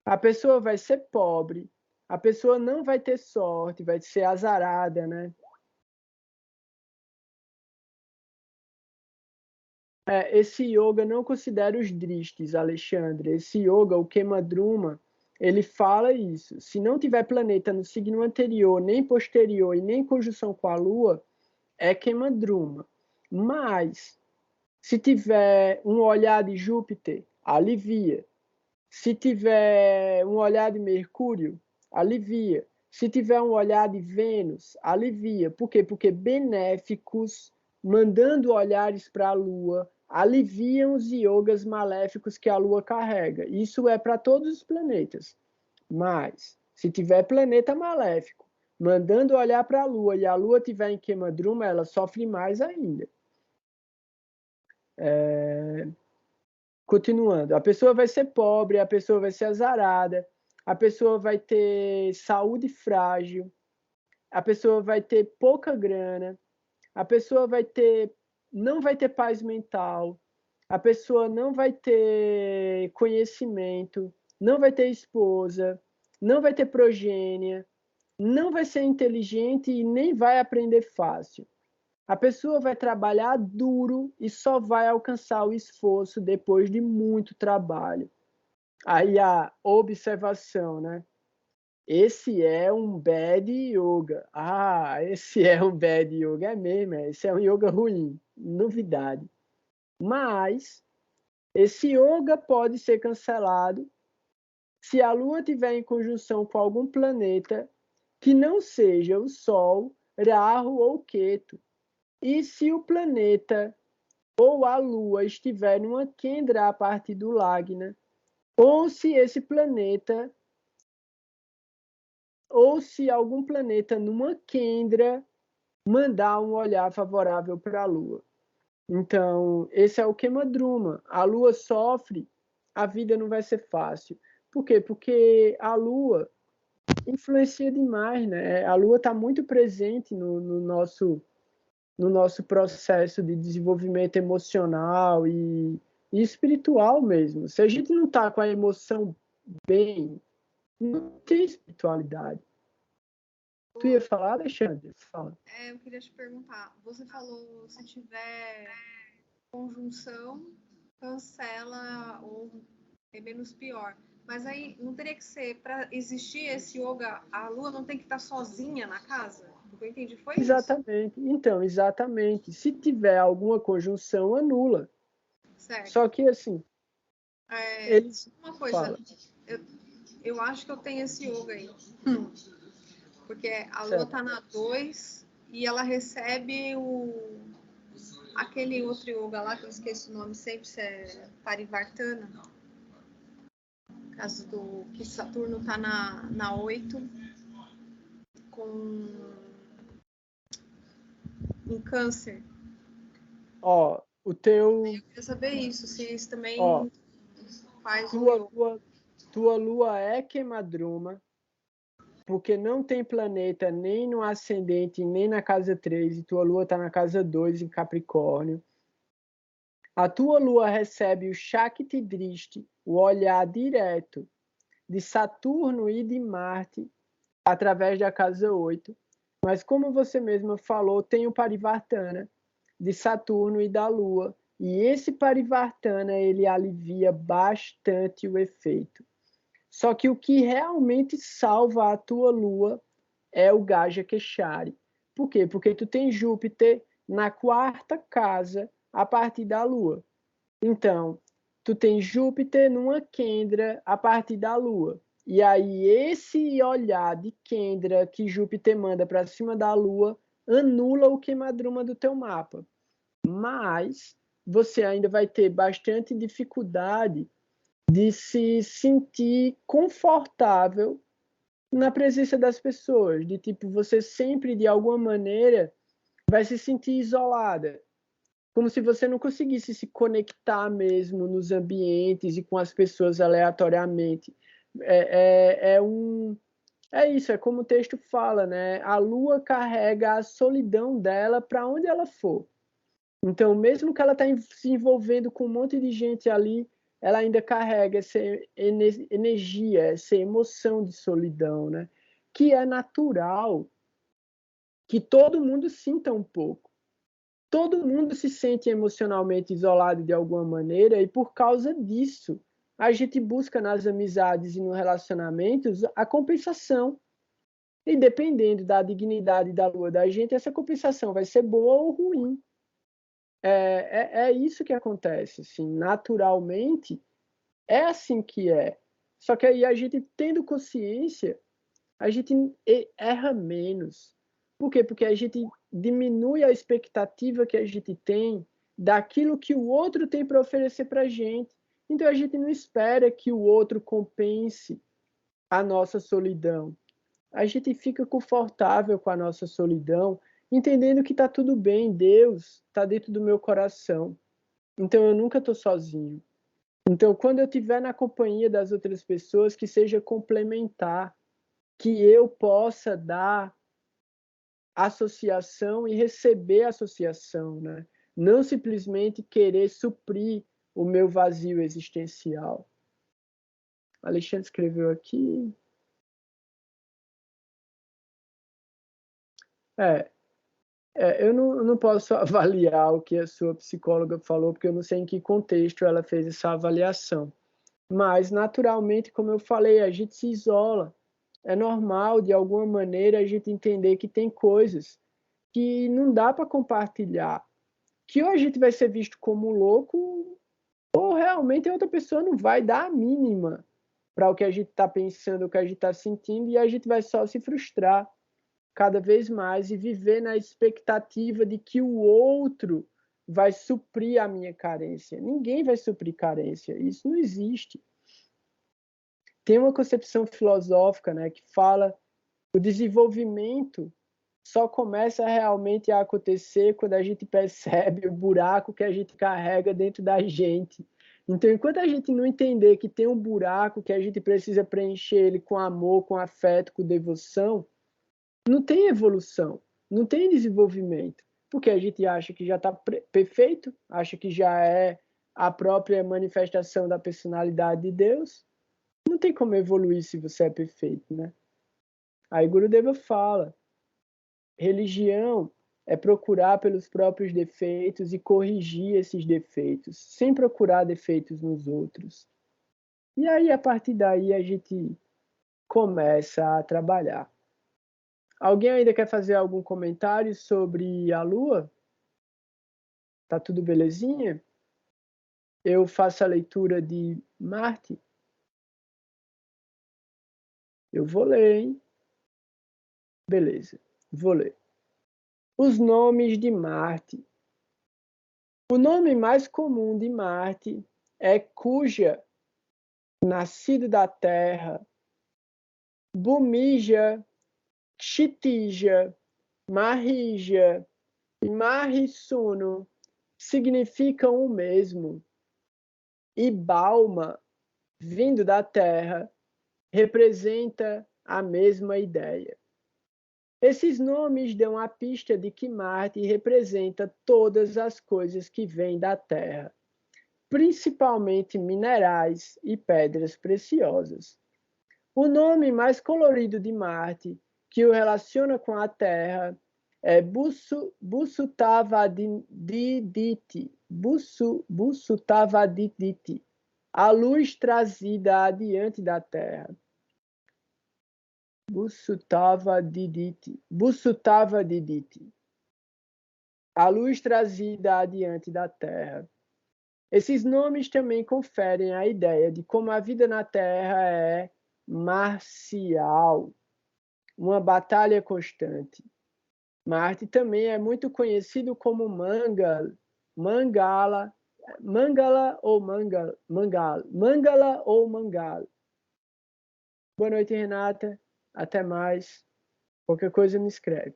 A pessoa vai ser pobre, a pessoa não vai ter sorte, vai ser azarada, né? Esse yoga não considera os drishtis, Alexandre. Esse yoga, o Kemadruma, ele fala isso. Se não tiver planeta no signo anterior, nem posterior e nem conjunção com a Lua, é Kemadruma. Mas, se tiver um olhar de Júpiter, alivia. Se tiver um olhar de Mercúrio, alivia. Se tiver um olhar de Vênus, alivia. Por quê? Porque benéficos, mandando olhares para a Lua, aliviam os yogas maléficos que a Lua carrega. Isso é para todos os planetas. Mas, se tiver planeta maléfico, mandando olhar para a Lua, e a Lua tiver em Kemadruma, ela sofre mais ainda. Continuando, a pessoa vai ser pobre, a pessoa vai ser azarada, a pessoa vai ter saúde frágil, a pessoa vai ter pouca grana, a pessoa não vai ter paz mental, a pessoa não vai ter conhecimento, não vai ter esposa, não vai ter progênie, não vai ser inteligente e nem vai aprender fácil. A pessoa vai trabalhar duro e só vai alcançar o esforço depois de muito trabalho. Aí a observação, né? Esse é um bad yoga. Esse é um bad yoga. É mesmo, esse é um yoga ruim. Novidade. Mas esse yoga pode ser cancelado se a Lua estiver em conjunção com algum planeta que não seja o Sol, Rahu ou Ketu. E se o planeta ou a Lua estiver numa Kendra a partir do Lagna, ou se esse planeta, ou se algum planeta numa Kendra mandar um olhar favorável para a Lua. Então, esse é o Kemadruma. A Lua sofre, a vida não vai ser fácil. Por quê? Porque a Lua influencia demais, né? A Lua está muito presente no nosso processo de desenvolvimento emocional e espiritual mesmo. Se a gente não está com a emoção bem, não tem espiritualidade. Tu ia falar, Alexandre? Fala. Eu queria te perguntar, você falou se tiver conjunção, cancela ou é menos pior. Mas aí não teria que ser, para existir esse yoga, a Lua não tem que estar sozinha na casa? O que eu entendi foi Exatamente. isso. Então, exatamente. Se tiver alguma conjunção, anula. Certo. Só que, assim, eles... Uma coisa, Fala. eu acho que eu tenho esse yoga aí. Porque a Lua está na 2 e ela recebe aquele outro yoga lá, que eu esqueço o nome sempre, se é Parivartana. Caso que Saturno está na 8 em Câncer. Ó, o teu... Eu queria saber isso, se isso também faz tua Lua é Kemadruma, porque não tem planeta nem no ascendente, nem na casa 3, e tua Lua está na casa 2, em Capricórnio. A tua Lua recebe o Shakti Drishti, o olhar direto de Saturno e de Marte, através da casa 8. Mas como você mesma falou, tem o Parivartana, de Saturno e da Lua. E esse Parivartana, ele alivia bastante o efeito. Só que o que realmente salva a tua Lua é o Gaja Keshari. Por quê? Porque tu tem Júpiter na 4ª casa a partir da Lua. Então, tu tem Júpiter numa Kendra a partir da Lua. E aí esse olhar de Kendra que Júpiter manda para cima da Lua anula o queimadruma do teu mapa. Mas você ainda vai ter bastante dificuldade de se sentir confortável na presença das pessoas, de tipo, você sempre, de alguma maneira, vai se sentir isolada, como se você não conseguisse se conectar mesmo nos ambientes e com as pessoas aleatoriamente. É isso, é como o texto fala, né? A Lua carrega a solidão dela para onde ela for. Então, mesmo que ela está se envolvendo com um monte de gente ali, ela ainda carrega essa energia, essa emoção de solidão, né? Que é natural que todo mundo sinta um pouco. Todo mundo se sente emocionalmente isolado de alguma maneira e por causa disso, a gente busca nas amizades e nos relacionamentos a compensação. E dependendo da dignidade da lua da gente, essa compensação vai ser boa ou ruim. É isso que acontece, assim, naturalmente, é assim que é. Só que aí a gente tendo consciência, a gente erra menos. Por quê? Porque a gente diminui a expectativa que a gente tem daquilo que o outro tem para oferecer para a gente. Então a gente não espera que o outro compense a nossa solidão. A gente fica confortável com a nossa solidão, entendendo que está tudo bem, Deus está dentro do meu coração. Então eu nunca estou sozinho. Então quando eu estiver na companhia das outras pessoas, que seja complementar, que eu possa dar associação e receber associação, né? Não simplesmente querer suprir o meu vazio existencial. Alexandre escreveu aqui. Eu não posso avaliar o que a sua psicóloga falou, porque eu não sei em que contexto ela fez essa avaliação. Mas, naturalmente, como eu falei, a gente se isola. É normal, de alguma maneira, a gente entender que tem coisas que não dá para compartilhar. Que ou a gente vai ser visto como louco, ou realmente a outra pessoa não vai dar a mínima para o que a gente está pensando, o que a gente está sentindo, e a gente vai só se frustrar cada vez mais e viver na expectativa de que o outro vai suprir a minha carência. Ninguém vai suprir carência, isso não existe. Tem uma concepção filosófica, né, que fala que o desenvolvimento só começa realmente a acontecer quando a gente percebe o buraco que a gente carrega dentro da gente. Então, enquanto a gente não entender que tem um buraco que a gente precisa preencher ele com amor, com afeto, com devoção, não tem evolução, não tem desenvolvimento, porque a gente acha que já está perfeito, acha que já é a própria manifestação da personalidade de Deus. Não tem como evoluir se você é perfeito, né? Aí Gurudeva fala, religião é procurar pelos próprios defeitos e corrigir esses defeitos, sem procurar defeitos nos outros. E aí, a partir daí, a gente começa a trabalhar. Alguém ainda quer fazer algum comentário sobre a Lua? Tá tudo belezinha? Eu faço a leitura de Marte. Eu vou ler, hein? Beleza, vou ler. Os nomes de Marte. O nome mais comum de Marte é Kuja, nascido da Terra, Bhumija, Kshitija, Mahija e Mahisuno significam o mesmo. E Balma, vindo da Terra, representa a mesma ideia. Esses nomes dão a pista de que Marte representa todas as coisas que vêm da Terra, principalmente minerais e pedras preciosas. O nome mais colorido de Marte, que o relaciona com a Terra, é Busutavadiditi, a luz trazida adiante da Terra. Busutavadiditi, a luz trazida adiante da Terra. Esses nomes também conferem a ideia de como a vida na Terra é marcial, uma batalha constante. Marte também é muito conhecido como Mangala ou Mangala. Boa noite, Renata. Até mais. Qualquer coisa me escreve.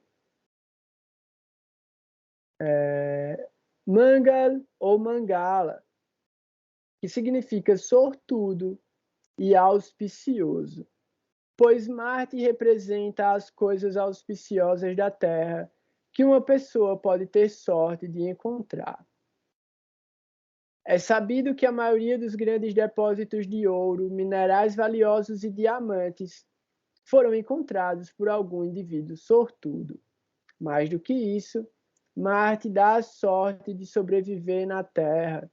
Mangal ou Mangala, que significa sortudo e auspicioso, pois Marte representa as coisas auspiciosas da Terra que uma pessoa pode ter sorte de encontrar. É sabido que a maioria dos grandes depósitos de ouro, minerais valiosos e diamantes foram encontrados por algum indivíduo sortudo. Mais do que isso, Marte dá a sorte de sobreviver na Terra.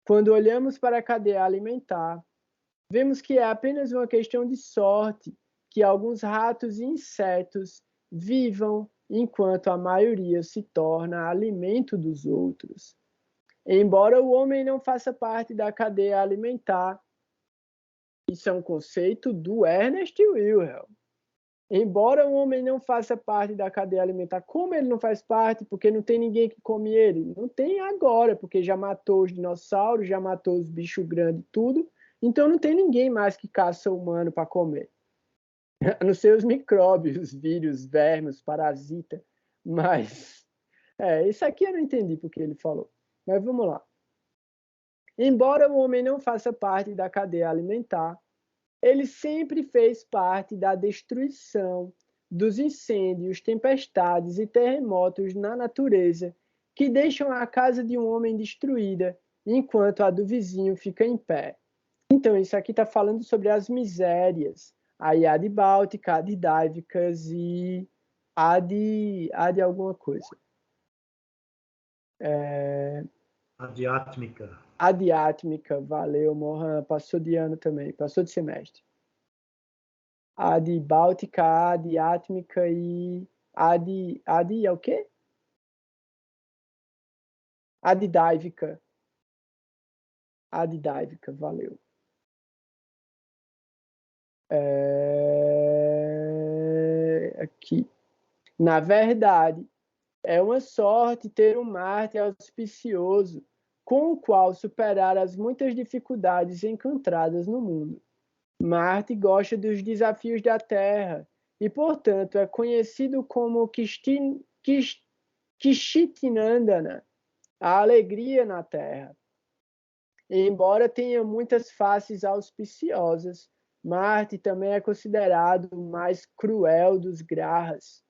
Quando olhamos para a cadeia alimentar, vemos que é apenas uma questão de sorte que alguns ratos e insetos vivam enquanto a maioria se torna alimento dos outros. Embora o homem não faça parte da cadeia alimentar, isso é um conceito do Ernest Wilhelm. Embora o homem não faça parte da cadeia alimentar, como ele não faz parte? Porque não tem ninguém que come ele. Não tem agora, porque já matou os dinossauros, já matou os bichos grandes, tudo. Então não tem ninguém mais que caça humano para comer. A não ser os micróbios, vírus, vermes, parasita. Mas, isso aqui eu não entendi porque ele falou. Mas vamos lá. Embora o homem não faça parte da cadeia alimentar, ele sempre fez parte da destruição, dos incêndios, tempestades e terremotos na natureza, que deixam a casa de um homem destruída, enquanto a do vizinho fica em pé. Então, isso aqui está falando sobre as misérias, a Ade Báltica, Ade Dávicas e Ade alguma coisa. Adiátmica. Adiátmica, valeu, Mohan. Passou de ano também, passou de semestre. Ade Báltica, Adiátmica e Ade é o quê? Ade Dáivica. Ade Dáivica, valeu. Aqui. Na verdade, é uma sorte ter um Marte auspicioso, com o qual superar as muitas dificuldades encontradas no mundo. Marte gosta dos desafios da Terra e, portanto, é conhecido como Kshitnandana, a alegria na Terra. Embora tenha muitas faces auspiciosas, Marte também é considerado o mais cruel dos grahas,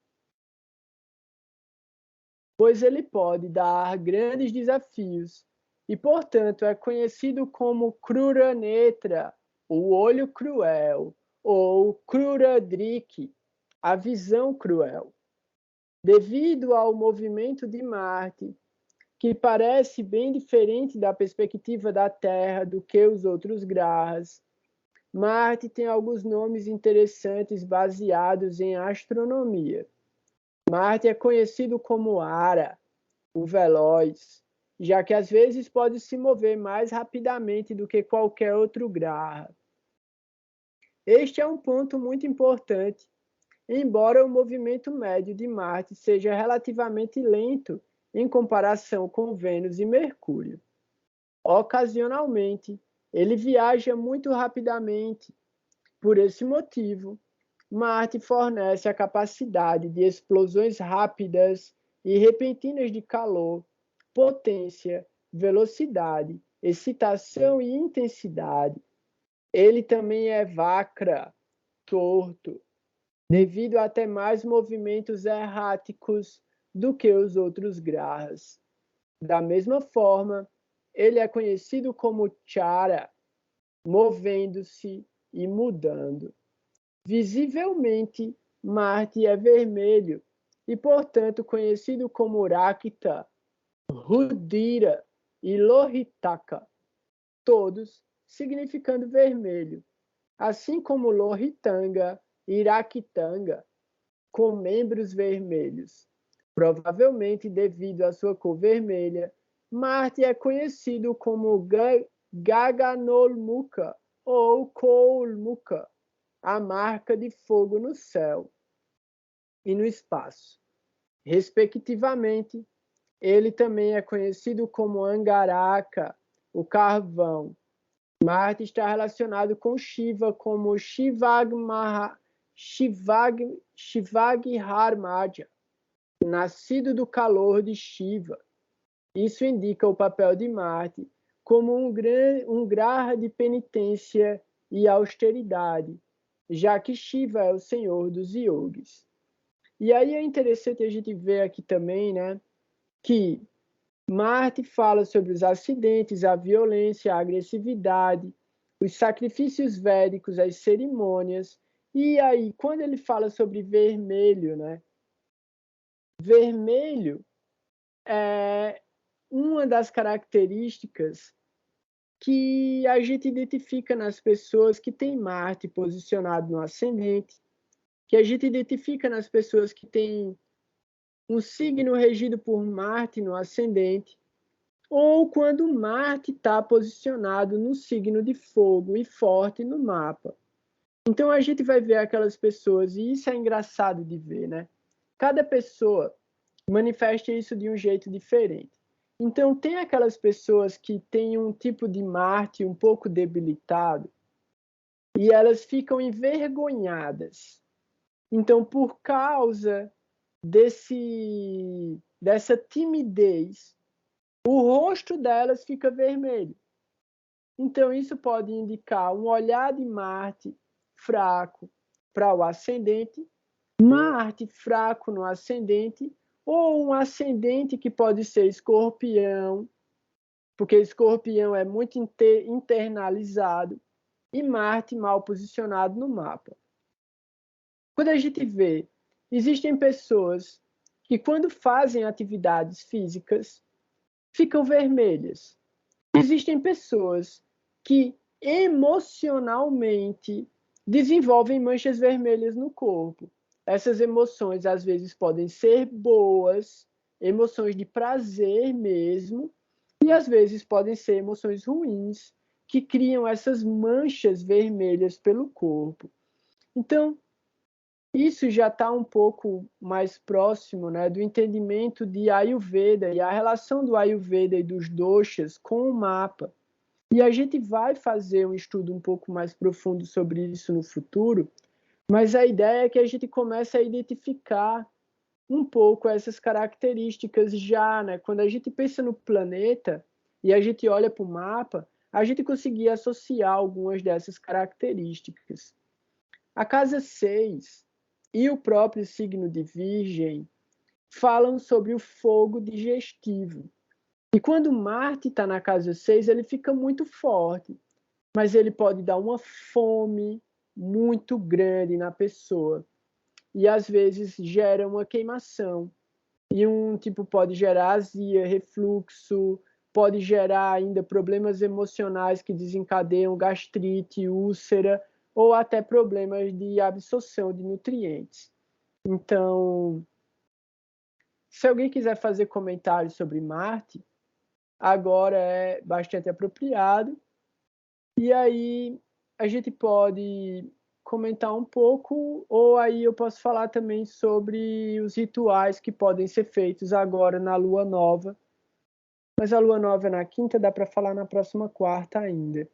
pois ele pode dar grandes desafios e, portanto, é conhecido como Krura Netra, o olho cruel, ou Krura Drik, a visão cruel. Devido ao movimento de Marte, que parece bem diferente da perspectiva da Terra do que os outros grahas, Marte tem alguns nomes interessantes baseados em astronomia. Marte é conhecido como Ara, o veloz, já que às vezes pode se mover mais rapidamente do que qualquer outro graha. Este é um ponto muito importante, embora o movimento médio de Marte seja relativamente lento em comparação com Vênus e Mercúrio. Ocasionalmente, ele viaja muito rapidamente. Por esse motivo, Marte fornece a capacidade de explosões rápidas e repentinas de calor, potência, velocidade, excitação e intensidade. Ele também é vacra, torto, devido a ter mais movimentos erráticos do que os outros grahas. Da mesma forma, ele é conhecido como Chara, movendo-se e mudando. Visivelmente, Marte é vermelho e, portanto, conhecido como Rakta, Rudira e Lohitaka, todos significando vermelho, assim como Lohitanga e Rakitanga, com membros vermelhos, provavelmente devido à sua cor vermelha, Marte é conhecido como Gaganolmukha ou Kolmukha, a marca de fogo no céu e no espaço. Respectivamente, ele também é conhecido como Angaraka, o carvão. Marte está relacionado com Shiva como Shivagharmadya, nascido do calor de Shiva. Isso indica o papel de Marte como um graha de penitência e austeridade, já que Shiva é o senhor dos yogis. E aí é interessante a gente ver aqui também, né, que Marte fala sobre os acidentes, a violência, a agressividade, os sacrifícios védicos, as cerimônias. E aí, quando ele fala sobre vermelho, né? Vermelho é uma das características que a gente identifica nas pessoas que têm Marte posicionado no ascendente, que a gente identifica nas pessoas que têm um signo regido por Marte no ascendente, ou quando Marte está posicionado no signo de fogo e forte no mapa. Então a gente vai ver aquelas pessoas, e isso é engraçado de ver, né? Cada pessoa manifesta isso de um jeito diferente. Então tem aquelas pessoas que têm um tipo de Marte um pouco debilitado e elas ficam envergonhadas. Então, por causa dessa timidez, o rosto delas fica vermelho. Então, isso pode indicar um olhar de Marte fraco para o ascendente, Marte fraco no ascendente, ou um ascendente que pode ser Escorpião, porque Escorpião é muito internalizado, e Marte mal posicionado no mapa. Quando a gente vê, existem pessoas que, quando fazem atividades físicas, ficam vermelhas. Existem pessoas que emocionalmente desenvolvem manchas vermelhas no corpo. Essas emoções às vezes podem ser boas, emoções de prazer mesmo, e às vezes podem ser emoções ruins, que criam essas manchas vermelhas pelo corpo. Então, isso já está um pouco mais próximo, né, do entendimento de Ayurveda e a relação do Ayurveda e dos doshas com o mapa. E a gente vai fazer um estudo um pouco mais profundo sobre isso no futuro, mas a ideia é que a gente comece a identificar um pouco essas características já, né? Quando a gente pensa no planeta e a gente olha para o mapa, a gente conseguir associar algumas dessas características. A casa 6 e o próprio signo de Virgem falam sobre o fogo digestivo. E quando Marte está na casa 6, ele fica muito forte, mas ele pode dar uma fome muito grande na pessoa. E às vezes gera uma queimação. E pode gerar azia, refluxo, pode gerar ainda problemas emocionais que desencadeiam gastrite, úlcera, ou até problemas de absorção de nutrientes. Então, se alguém quiser fazer comentários sobre Marte, agora é bastante apropriado. E aí a gente pode comentar um pouco, ou aí eu posso falar também sobre os rituais que podem ser feitos agora na Lua Nova. Mas a Lua Nova é na quinta, dá para falar na próxima quarta ainda.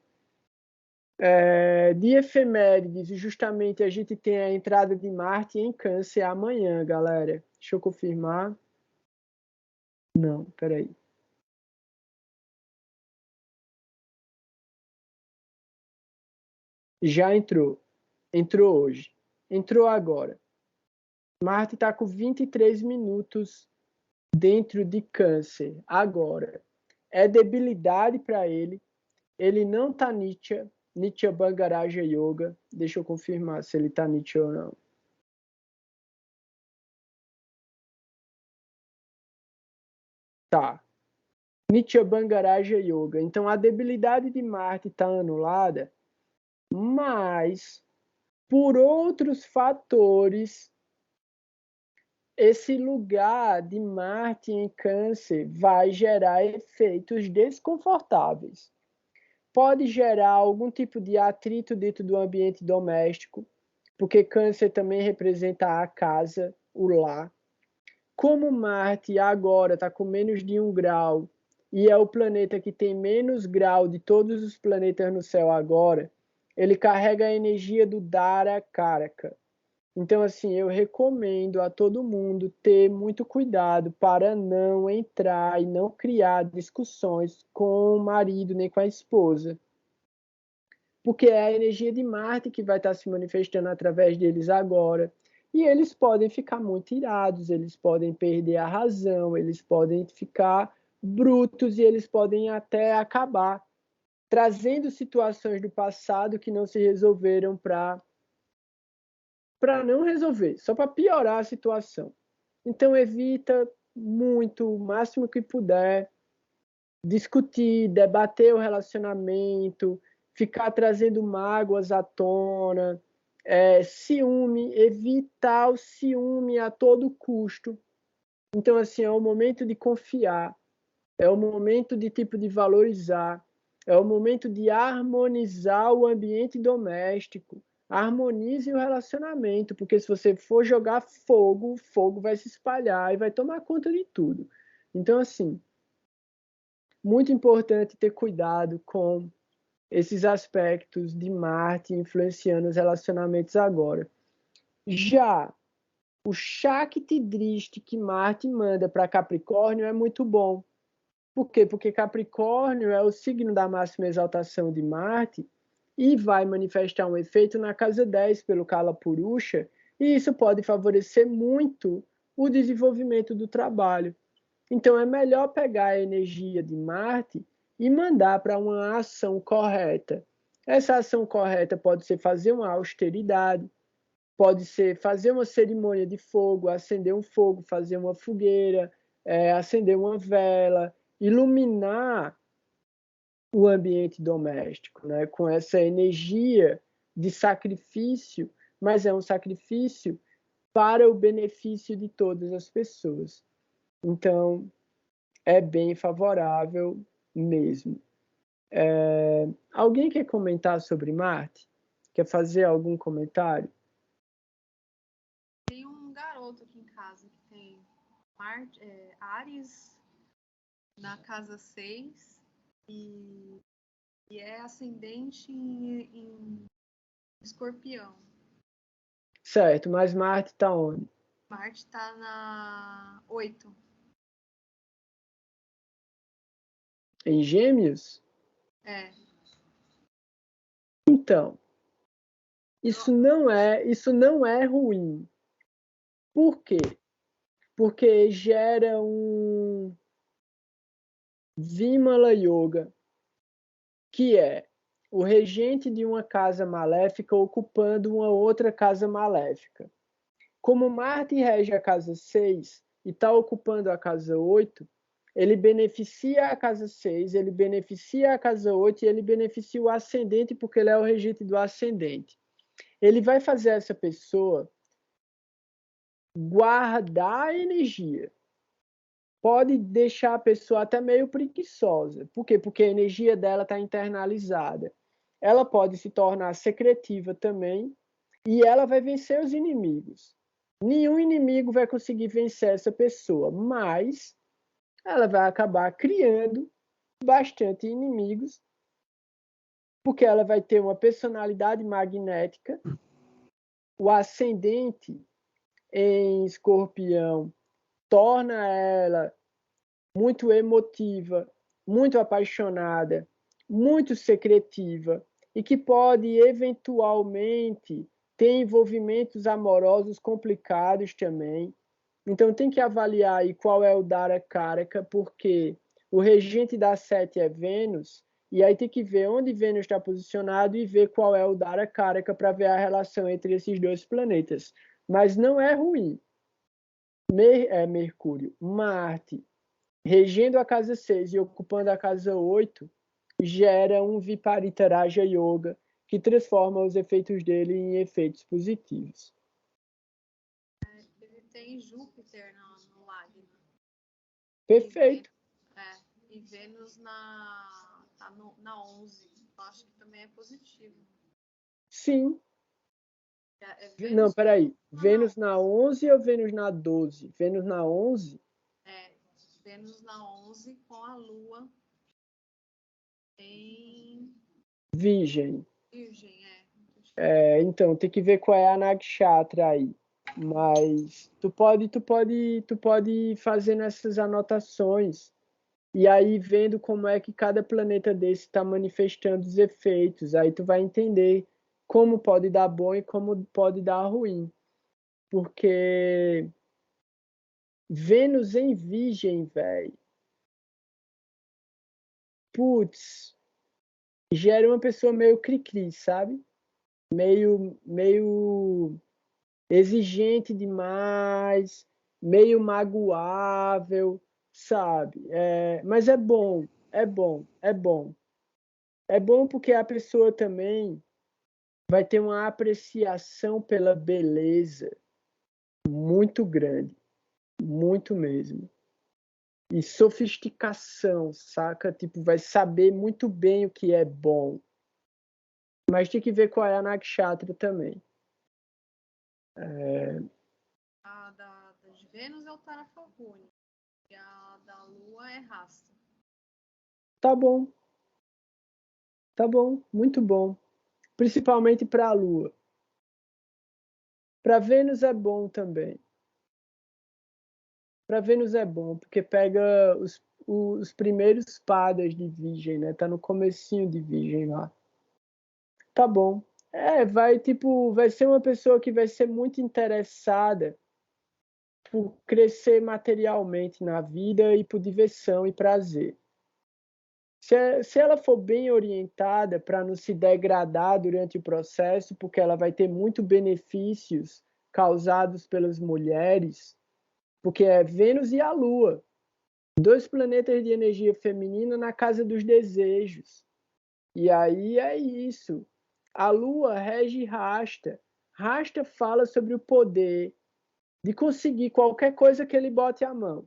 De efemérides, justamente a gente tem a entrada de Marte em Câncer amanhã, galera. Deixa eu confirmar. Não, peraí. Já entrou. Entrou hoje. Entrou agora. Marte está com 23 minutos dentro de Câncer agora. É debilidade para ele. Ele não está Nitya. Nitya Bangaraja Yoga. Deixa eu confirmar se ele está Nitya ou não. Tá. Nitya Bangaraja Yoga. Então a debilidade de Marte está anulada, mas por outros fatores esse lugar de Marte em Câncer vai gerar efeitos desconfortáveis. Pode gerar algum tipo de atrito dentro do ambiente doméstico, porque Câncer também representa a casa, o lar. Como Marte agora está com menos de 1 grau e é o planeta que tem menos grau de todos os planetas no céu agora, ele carrega a energia do Dara Karaka. Então, assim, eu recomendo a todo mundo ter muito cuidado para não entrar e não criar discussões com o marido nem com a esposa. Porque é a energia de Marte que vai estar se manifestando através deles agora. E eles podem ficar muito irados, eles podem perder a razão, eles podem ficar brutos e eles podem até acabar trazendo situações do passado que não se resolveram para não resolver, só para piorar a situação. Então, evita muito, o máximo que puder, discutir, debater o relacionamento, ficar trazendo mágoas à tona, ciúme, evitar o ciúme a todo custo. Então, assim, é o momento de confiar, é o momento de valorizar, é o momento de harmonizar o ambiente doméstico. Harmonize o relacionamento, porque se você for jogar fogo, o fogo vai se espalhar e vai tomar conta de tudo. Então, assim, muito importante ter cuidado com esses aspectos de Marte influenciando os relacionamentos agora. Já o Shakti Drishti que Marte manda para Capricórnio é muito bom. Por quê? Porque Capricórnio é o signo da máxima exaltação de Marte e vai manifestar um efeito na casa 10 pelo Kala Purusha, e isso pode favorecer muito o desenvolvimento do trabalho. Então, é melhor pegar a energia de Marte e mandar para uma ação correta. Essa ação correta pode ser fazer uma austeridade, pode ser fazer uma cerimônia de fogo, acender um fogo, fazer uma fogueira, acender uma vela, iluminar o ambiente doméstico, né? Com essa energia de sacrifício, mas é um sacrifício para o benefício de todas as pessoas. Então, é bem favorável mesmo. Alguém quer comentar sobre Marte? Quer fazer algum comentário? Tem um garoto aqui em casa que tem Áries na casa 6 e é ascendente em Escorpião. Certo, mas Marte está onde? Marte está na 8. Em Gêmeos? É. Então, isso não é ruim. Por quê? Porque gera um Vimala Yoga, que é o regente de uma casa maléfica ocupando uma outra casa maléfica. Como Marte rege a casa 6 e está ocupando a casa 8, ele beneficia a casa 6, ele beneficia a casa 8 e ele beneficia o ascendente, porque ele é o regente do ascendente. Ele vai fazer essa pessoa guardar a energia. Pode deixar a pessoa até meio preguiçosa. Por quê? Porque a energia dela está internalizada. Ela pode se tornar secretiva também e ela vai vencer os inimigos. Nenhum inimigo vai conseguir vencer essa pessoa, mas ela vai acabar criando bastante inimigos, porque ela vai ter uma personalidade magnética. O ascendente em Escorpião torna ela muito emotiva, muito apaixonada, muito secretiva e que pode eventualmente ter envolvimentos amorosos complicados também. Então tem que avaliar aí qual é o Dara Karaka, porque o regente da 7 é Vênus, e aí tem que ver onde Vênus está posicionado e ver qual é o Dara Karaka para ver a relação entre esses dois planetas. Mas não é ruim. Mercúrio, Marte, regendo a casa 6 e ocupando a casa 8, gera um Viparita Raja Yoga que transforma os efeitos dele em efeitos positivos. tem Júpiter no Lagna. Perfeito. E Vênus na 11. Eu acho que também é positivo. Sim. Vênus Não, peraí. Vênus na na 11 ou Vênus na 12? Vênus na 11? Vênus na 11 com a Lua em Virgem. Virgem, Então, tem que ver qual é a nakshatra aí. Mas tu pode fazer nessas anotações e aí vendo como é que cada planeta desse está manifestando os efeitos. Aí tu vai entender como pode dar bom e como pode dar ruim. Porque Vênus em Virgem, velho, putz, gera uma pessoa meio cri-cri, sabe? Meio exigente demais, meio magoável, sabe? Mas é bom, é bom, é bom. É bom porque a pessoa também vai ter uma apreciação pela beleza muito grande, muito mesmo. E sofisticação, saca? Tipo, vai saber muito bem o que é bom. Mas tem que ver qual é a nakshatra também. A de Vênus é o Tarafaguni. E a da Lua é Rasta. Tá bom. Tá bom, muito bom. Principalmente para a Lua. Para Vênus é bom também. Para Vênus é bom, porque pega os primeiros padas de Virgem, né? Tá no comecinho de Virgem lá. Tá bom. Vai ser uma pessoa que vai ser muito interessada por crescer materialmente na vida e por diversão e prazer. Se ela for bem orientada para não se degradar durante o processo, porque ela vai ter muitos benefícios causados pelas mulheres, porque é Vênus e a Lua, dois planetas de energia feminina na casa dos desejos. E aí é isso. A Lua rege Rasta. Rasta fala sobre o poder de conseguir qualquer coisa que ele bote a mão.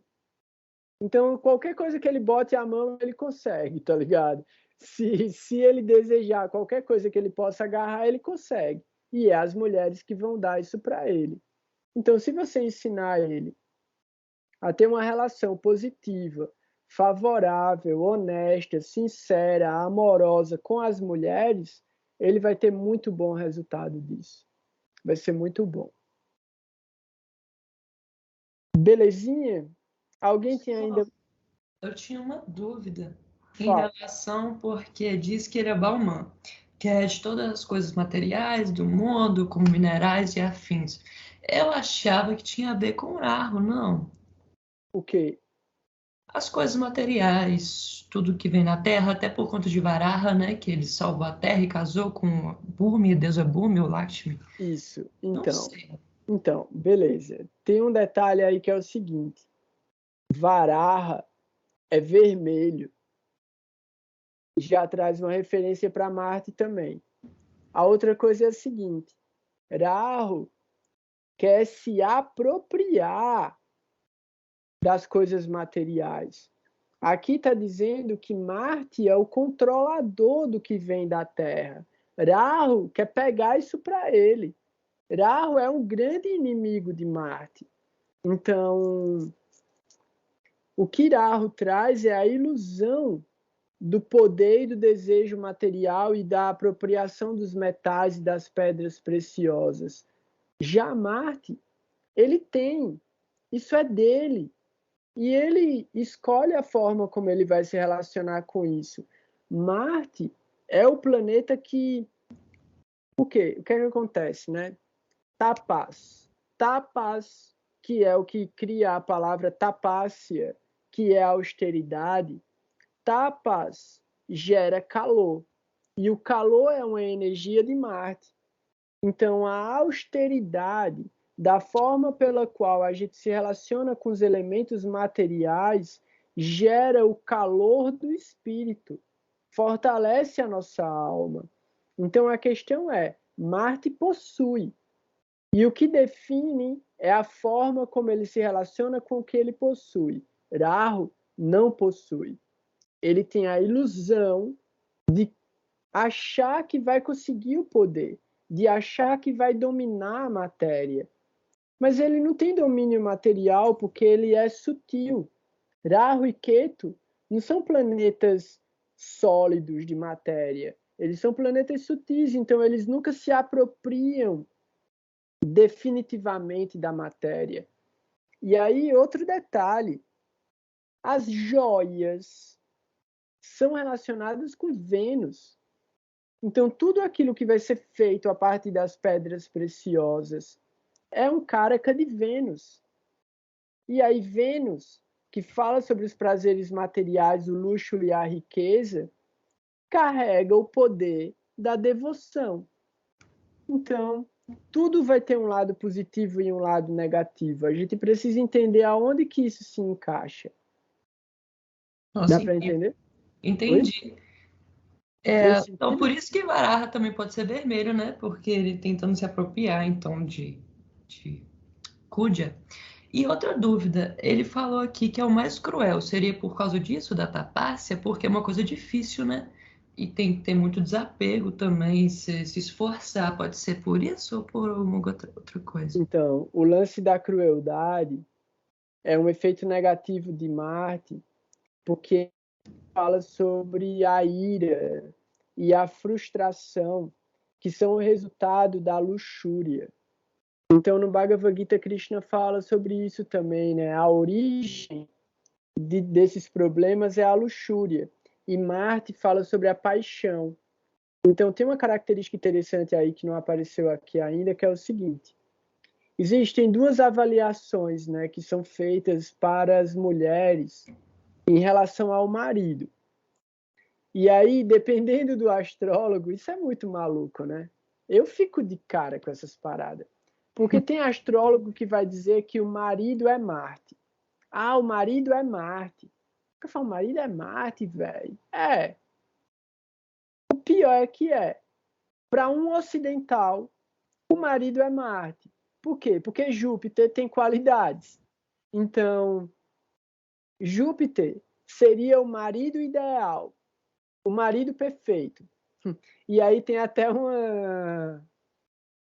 Então, qualquer coisa que ele bote a mão, ele consegue, tá ligado? Se ele desejar qualquer coisa que ele possa agarrar, ele consegue. E é as mulheres que vão dar isso para ele. Então, se você ensinar ele a ter uma relação positiva, favorável, honesta, sincera, amorosa com as mulheres, ele vai ter muito bom resultado disso. Vai ser muito bom. Belezinha? Alguém tem ainda... Eu tinha uma dúvida em Fala. relação porque diz que ele é Bauman, que é de todas as coisas materiais do mundo, como minerais e afins. Eu achava que tinha a ver com Rahu, não. O quê? As coisas materiais, tudo que vem na Terra, até por conta de Varaha, né, que ele salvou a Terra e casou com Bhumi, a deusa Bhumi, ou Lakshmi. Isso. Não sei. Então, beleza. Tem um detalhe aí que é o seguinte. Varaha é vermelho. Já traz uma referência para Marte também. A outra coisa é a seguinte. Rahu quer se apropriar das coisas materiais. Aqui está dizendo que Marte é o controlador do que vem da Terra. Rahu quer pegar isso para ele. Rahu é um grande inimigo de Marte. Então, o que Rahu traz é a ilusão do poder e do desejo material e da apropriação dos metais e das pedras preciosas. Já Marte, ele tem, isso é dele. E ele escolhe a forma como ele vai se relacionar com isso. Marte é o planeta que... O quê? O que é que acontece, né? Tapas. Tapas, que é o que cria a palavra tapácia, que é a austeridade. Tapas gera calor. E o calor é uma energia de Marte. Então, a austeridade, da forma pela qual a gente se relaciona com os elementos materiais, gera o calor do espírito, fortalece a nossa alma. Então, a questão é: Marte possui. E o que define é a forma como ele se relaciona com o que ele possui. Rahu não possui. Ele tem a ilusão de achar que vai conseguir o poder, de achar que vai dominar a matéria. Mas ele não tem domínio material porque ele é sutil. Rahu e Ketu não são planetas sólidos de matéria. Eles são planetas sutis, então eles nunca se apropriam definitivamente da matéria. E aí, outro detalhe, as joias são relacionadas com Vênus. Então, tudo aquilo que vai ser feito a partir das pedras preciosas é um karaka de Vênus. E aí, Vênus, que fala sobre os prazeres materiais, o luxo e a riqueza, carrega o poder da devoção. Então, tudo vai ter um lado positivo e um lado negativo. A gente precisa entender aonde que isso se encaixa. Nossa, Dá para entender? entendi. Então, por isso que Varaha também pode ser vermelho, né? Porque ele tentando se apropriar, então, de Kudya. E outra dúvida, ele falou aqui que é o mais cruel. Seria por causa disso, da tapácia? Porque é uma coisa difícil, né? E tem que ter muito desapego também, se esforçar. Pode ser por isso ou por alguma outra coisa? Então, o lance da crueldade é um efeito negativo de Marte, porque fala sobre a ira e a frustração, que são o resultado da luxúria. Então, no Bhagavad Gita, Krishna fala sobre isso também, né? A origem desses problemas é a luxúria. E Marte fala sobre a paixão. Então, tem uma característica interessante aí que não apareceu aqui ainda, que é o seguinte. Existem duas avaliações, né, que são feitas para as mulheres em relação ao marido. E aí, dependendo do astrólogo, isso é muito maluco, né? Eu fico de cara com essas paradas. Porque tem astrólogo que vai dizer que o marido é Marte. Ah, o marido é Marte. Eu falo, o marido é Marte, velho. É. O pior é que é. Para um ocidental, o marido é Marte. Por quê? Porque Júpiter tem qualidades. Então, Júpiter seria o marido ideal, o marido perfeito. E aí tem até uma...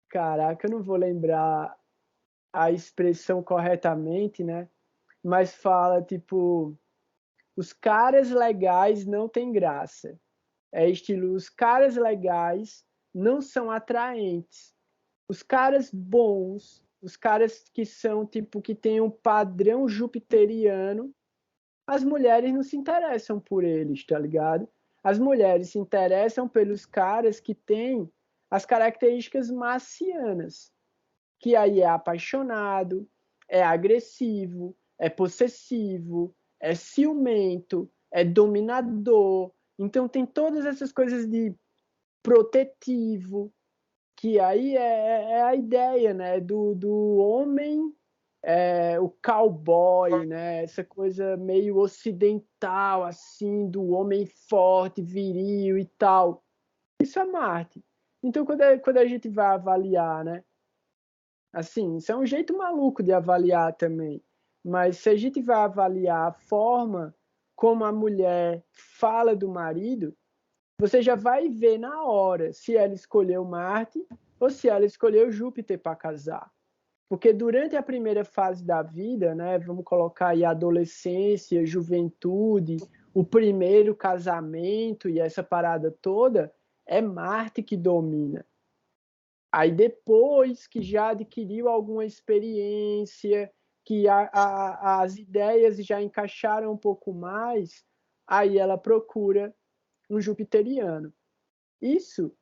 Caraca, eu não vou lembrar a expressão corretamente, né? Mas fala, tipo, os caras legais não têm graça. É estilo, os caras legais não são atraentes. Os caras bons, os caras que são, tipo, que têm um padrão jupiteriano, as mulheres não se interessam por eles, tá ligado? As mulheres se interessam pelos caras que têm as características marcianas, que aí é apaixonado, é agressivo, é possessivo, é ciumento, é dominador. Então tem todas essas coisas de protetivo, que aí é a ideia, né, do homem, o cowboy, né, essa coisa meio ocidental, assim, do homem forte, viril e tal. Isso é Marte. Então, quando a gente vai avaliar, né, assim, isso é um jeito maluco de avaliar também, mas se a gente vai avaliar a forma como a mulher fala do marido, você já vai ver na hora se ela escolheu Marte ou se ela escolheu Júpiter para casar. Porque durante a primeira fase da vida, né, vamos colocar aí adolescência, juventude, o primeiro casamento e essa parada toda, é Marte que domina. Aí depois que já adquiriu alguma experiência, que as ideias já encaixaram um pouco mais, aí ela procura um jupiteriano. Isso,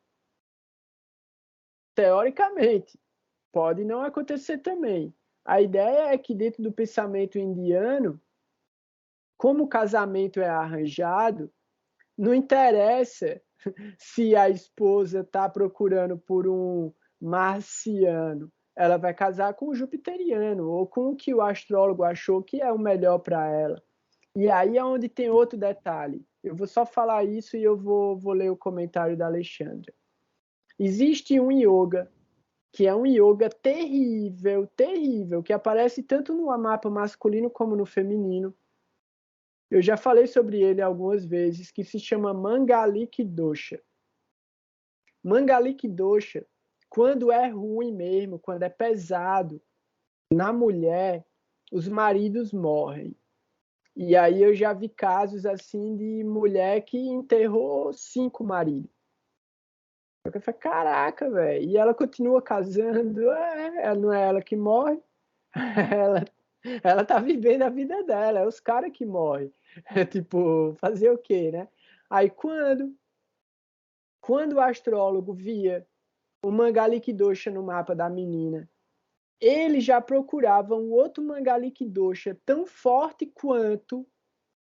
teoricamente, pode não acontecer também. A ideia é que dentro do pensamento indiano, como o casamento é arranjado, não interessa se a esposa está procurando por um marciano. Ela vai casar com um jupiteriano ou com o que o astrólogo achou que é o melhor para ela. E aí é onde tem outro detalhe. Eu vou só falar isso e eu vou ler o comentário da Alexandra. Existe um yoga que é um yoga terrível, terrível, que aparece tanto no mapa masculino como no feminino. Eu já falei sobre ele algumas vezes, que se chama Mangalik Dosha. Mangalik Dosha, quando é ruim mesmo, quando é pesado, na mulher, os maridos morrem. E aí eu já vi casos assim de mulher que enterrou 5 maridos. Eu falei, caraca, velho. E ela continua casando, não é ela que morre, ela tá vivendo a vida dela, é os caras que morrem. Tipo, fazer o quê, né? Aí quando o astrólogo via o Mangalik Dosha no mapa da menina, ele já procurava um outro Mangalik Dosha tão forte quanto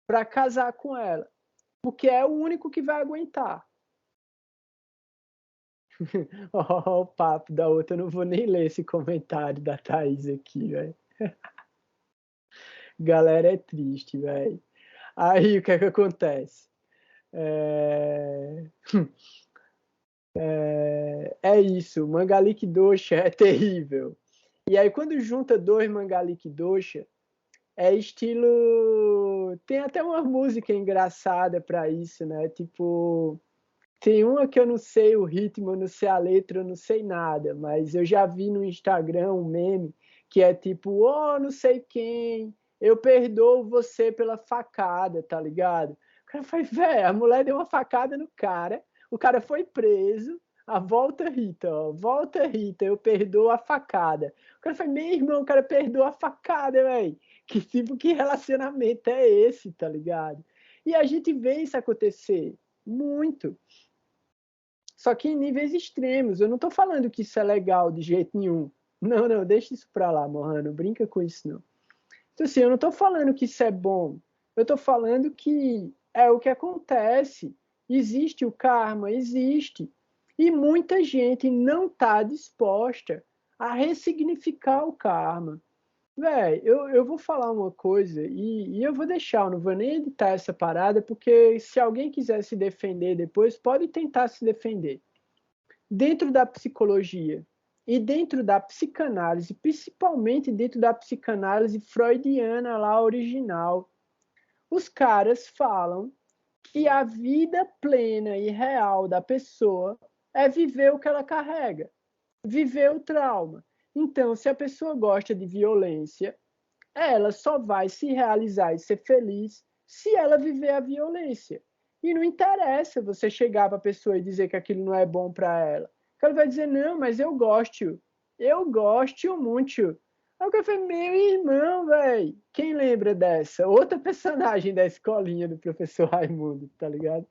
para casar com ela, porque é o único que vai aguentar. O papo da outra, eu não vou nem ler esse comentário da Thaís aqui, velho. Galera, é triste, velho. Aí, o que é que acontece? É isso, Mangalik Dosha é terrível. E aí, quando junta 2 Mangalik Dosha, é estilo... Tem até uma música engraçada para isso, né? Tipo... Tem uma que eu não sei o ritmo, eu não sei a letra, eu não sei nada, mas eu já vi no Instagram um meme que é tipo, oh, não sei quem, eu perdoo você pela facada, tá ligado? O cara foi, velho, a mulher deu uma facada no cara, o cara foi preso, a volta Rita, ó, volta Rita, eu perdoo a facada. O cara foi, meu irmão, o cara perdoou a facada, velho. Que tipo, que relacionamento é esse, tá ligado? E a gente vê isso acontecer muito. Só que em níveis extremos. Eu não estou falando que isso é legal de jeito nenhum. Não, não, deixa isso para lá, Mohano. Brinca com isso, não. Então, assim, eu não estou falando que isso é bom. Eu estou falando que é o que acontece. Existe o karma, existe. E muita gente não está disposta a ressignificar o karma. Véi, eu vou falar uma coisa e eu vou deixar, eu não vou nem editar essa parada, porque se alguém quiser se defender depois, pode tentar se defender. Dentro da psicologia e dentro da psicanálise, principalmente dentro da psicanálise freudiana lá original, os caras falam que a vida plena e real da pessoa é viver o que ela carrega, viver o trauma. Então, se a pessoa gosta de violência, ela só vai se realizar e ser feliz se ela viver a violência. E não interessa você chegar para a pessoa e dizer que aquilo não é bom para ela. Ela vai dizer, não, mas eu gosto muito. Aí eu falei, meu irmão, velho, quem lembra dessa? Outra personagem da escolinha do professor Raimundo, tá ligado?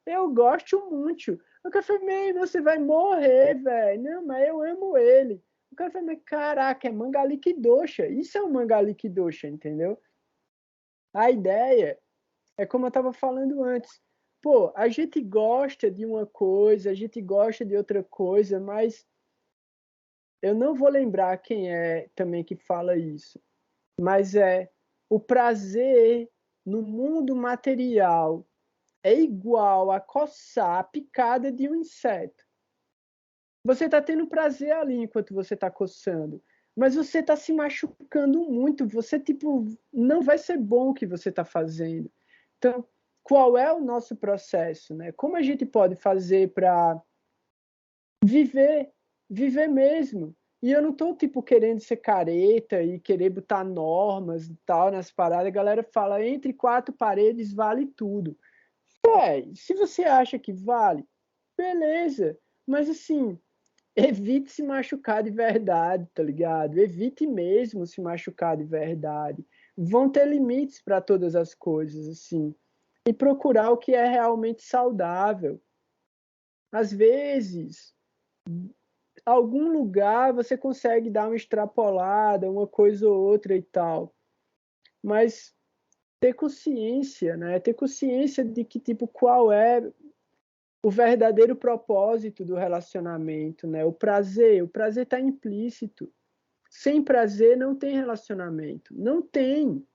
Eu gosto muito. Eu falei, meu irmão, você vai morrer, velho. Não, mas eu amo ele. O cara falou, mas caraca, é Mangalik Dosha. Isso é um Mangalik Dosha, entendeu? A ideia é como eu estava falando antes. Pô, a gente gosta de uma coisa, a gente gosta de outra coisa, mas eu não vou lembrar quem é também que fala isso. Mas é o prazer no mundo material é igual a coçar a picada de um inseto. Você está tendo prazer ali enquanto você está coçando, mas você está se machucando muito. Você, tipo, não vai ser bom o que você está fazendo. Então, qual é o nosso processo, né? Como a gente pode fazer para viver mesmo? E eu não estou, tipo, querendo ser careta e querer botar normas e tal nas paradas. A galera fala, entre 4 paredes vale tudo. Se você acha que vale, beleza. Mas, assim, evite se machucar de verdade, tá ligado? Evite mesmo se machucar de verdade. Vão ter limites para todas as coisas, assim. E procurar o que é realmente saudável. Às vezes, algum lugar você consegue dar uma extrapolada, uma coisa ou outra e tal. Mas ter consciência, né? Ter consciência de que, tipo, qual é o verdadeiro propósito do relacionamento, né? O prazer está implícito. Sem prazer não tem relacionamento, não tem,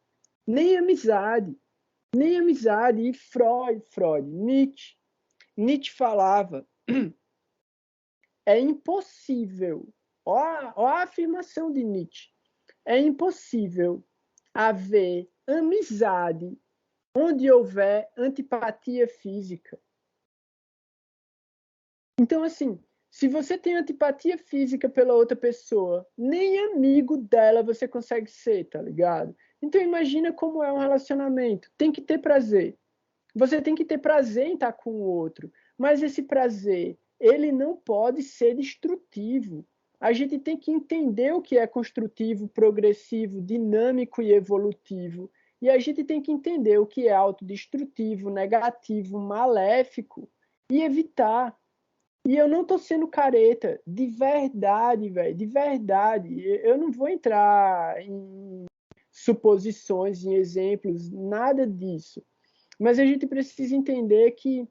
nem amizade, nem amizade. E Freud, Nietzsche falava é impossível, ó a afirmação de Nietzsche, é impossível haver amizade onde houver antipatia física. Então, assim, se você tem antipatia física pela outra pessoa, nem amigo dela você consegue ser, tá ligado? Então, imagina como é um relacionamento. Tem que ter prazer. Você tem que ter prazer em estar com o outro. Mas esse prazer, ele não pode ser destrutivo. A gente tem que entender o que é construtivo, progressivo, dinâmico e evolutivo. E a gente tem que entender o que é autodestrutivo, negativo, maléfico e evitar. E eu não tô sendo careta, de verdade, velho, de verdade. Eu não vou entrar em suposições, em exemplos, nada disso. Mas a gente precisa entender que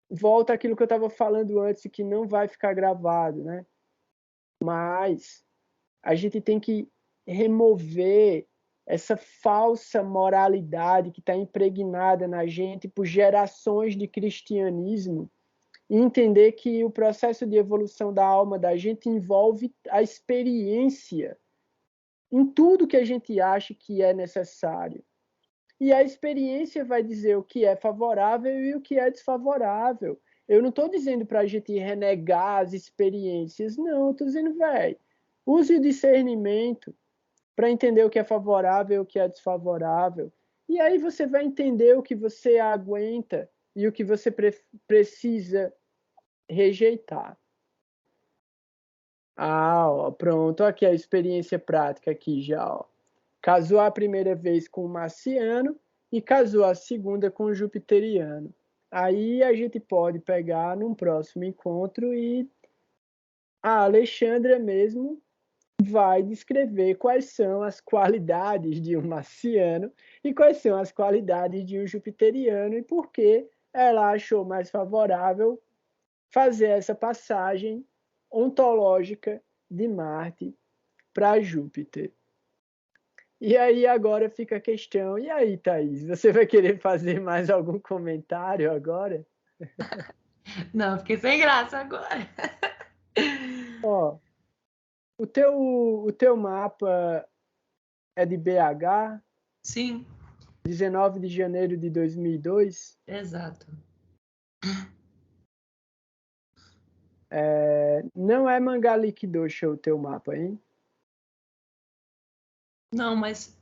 volta àquilo que eu estava falando antes, que não vai ficar gravado, né? Mas a gente tem que remover essa falsa moralidade que está impregnada na gente por gerações de cristianismo e entender que o processo de evolução da alma da gente envolve a experiência em tudo que a gente acha que é necessário. E a experiência vai dizer o que é favorável e o que é desfavorável. Eu não estou dizendo para a gente renegar as experiências, não. Estou dizendo, velho, use o discernimento para entender o que é favorável e o que é desfavorável. E aí você vai entender o que você aguenta e o que você precisa rejeitar. Ó, pronto, aqui a experiência prática aqui já, ó. Casou a primeira vez com o marciano e casou a segunda com o jupiteriano. Aí a gente pode pegar num próximo encontro e a Alexandra mesmo vai descrever quais são as qualidades de um marciano e quais são as qualidades de um jupiteriano e por que ela achou mais favorável fazer essa passagem ontológica de Marte para Júpiter. E aí agora fica a questão, e aí, Thaís, você vai querer fazer mais algum comentário agora? Não, fiquei sem graça agora. Ó, o teu mapa é de BH? Sim. 19 de janeiro de 2002? Exato. Não é Mangalik Dosha o teu mapa, hein? Não, mas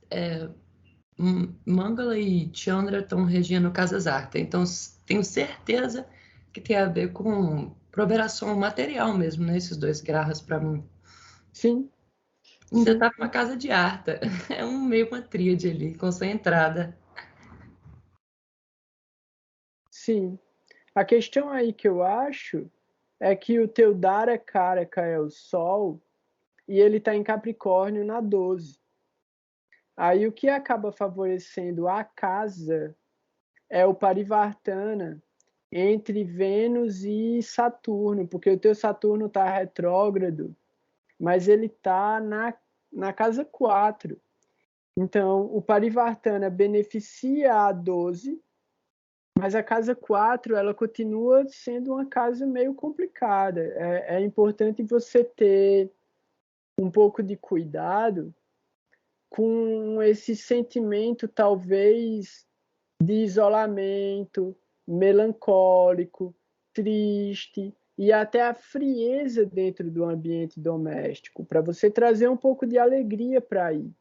Mangala e Chandra estão regendo Casas Arta, então tenho certeza que tem a ver com programação material mesmo, né? Esses dois grahas para mim. Sim. Ainda tá com uma casa de Arta. É meio uma tríade ali, concentrada. Sim. A questão aí que eu acho é que o teu Dara Karaka é o Sol e ele está em Capricórnio na 12. Aí o que acaba favorecendo a casa é o Parivartana entre Vênus e Saturno, porque o teu Saturno está retrógrado, mas ele está na casa 4. Então, o Parivartana beneficia a 12, mas a casa 4 ela continua sendo uma casa meio complicada. É importante você ter um pouco de cuidado com esse sentimento, talvez, de isolamento, melancólico, triste e até a frieza dentro do ambiente doméstico, para você trazer um pouco de alegria para aí.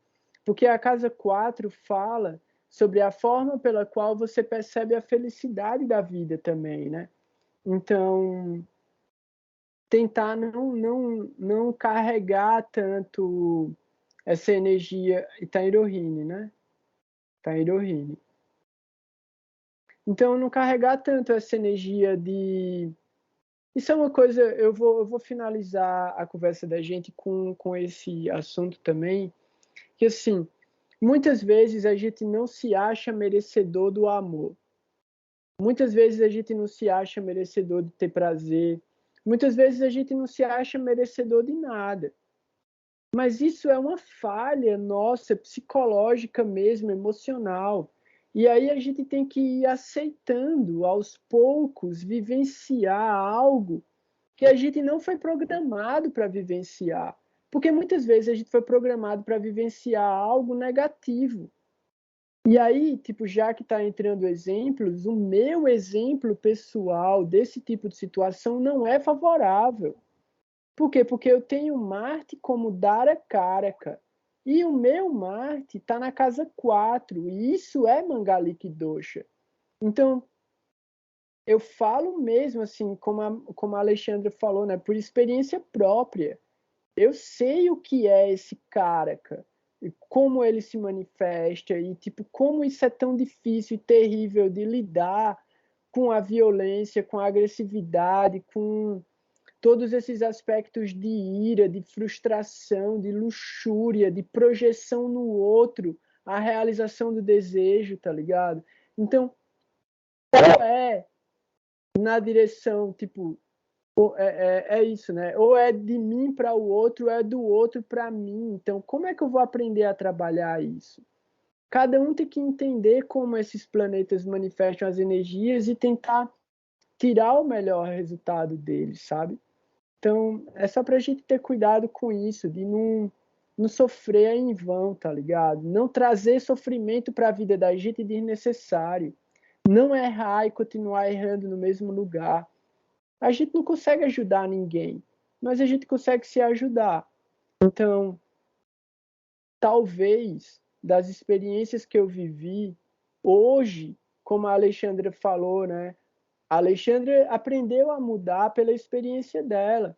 Porque a casa 4 fala sobre a forma pela qual você percebe a felicidade da vida também, né? Então, tentar não carregar tanto essa energia. E tá em Rohini, né? Tá em Rohini. Então, não carregar tanto essa energia de... Isso é uma coisa... Eu vou finalizar a conversa da gente com esse assunto também, que, assim, muitas vezes a gente não se acha merecedor do amor. Muitas vezes a gente não se acha merecedor de ter prazer. Muitas vezes a gente não se acha merecedor de nada. Mas isso é uma falha nossa, psicológica mesmo, emocional. E aí a gente tem que ir aceitando, aos poucos, vivenciar algo que a gente não foi programado para vivenciar. Porque muitas vezes a gente foi programado para vivenciar algo negativo. E aí, tipo, já que está entrando exemplos, o meu exemplo pessoal desse tipo de situação não é favorável. Por quê? Porque eu tenho Marte como Dara Karaka. E o meu Marte está na casa 4. E isso é Mangalik Dosha. Então, eu falo mesmo, assim, como a Alexandra falou, né, por experiência própria. Eu sei o que é esse Karaka, e como ele se manifesta, e tipo, como isso é tão difícil e terrível de lidar com a violência, com a agressividade, com todos esses aspectos de ira, de frustração, de luxúria, de projeção no outro, a realização do desejo, tá ligado? Então, ou é na direção, tipo, é isso, né? Ou é de mim para o outro, ou é do outro para mim. Então, como é que eu vou aprender a trabalhar isso? Cada um tem que entender como esses planetas manifestam as energias e tentar tirar o melhor resultado deles, sabe? Então, é só para a gente ter cuidado com isso, de não sofrer em vão, tá ligado? Não trazer sofrimento para a vida da gente desnecessário. Não errar e continuar errando no mesmo lugar. A gente não consegue ajudar ninguém, mas a gente consegue se ajudar. Então, talvez, das experiências que eu vivi, hoje, como a Alexandra falou, né? A Alexandra aprendeu a mudar pela experiência dela.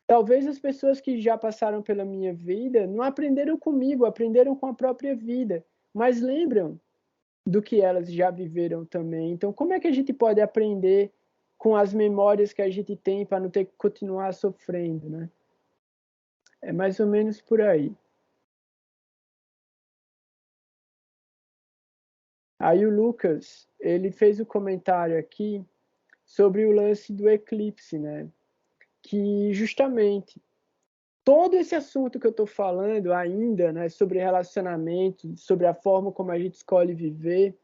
Talvez as pessoas que já passaram pela minha vida não aprenderam comigo, aprenderam com a própria vida, mas lembram do que elas já viveram também. Então, como é que a gente pode aprender com as memórias que a gente tem para não ter que continuar sofrendo, né? É mais ou menos por aí. Aí o Lucas, ele fez o comentário aqui sobre o lance do eclipse, né? Que justamente todo esse assunto que eu estou falando ainda, né, sobre relacionamento, sobre a forma como a gente escolhe viver,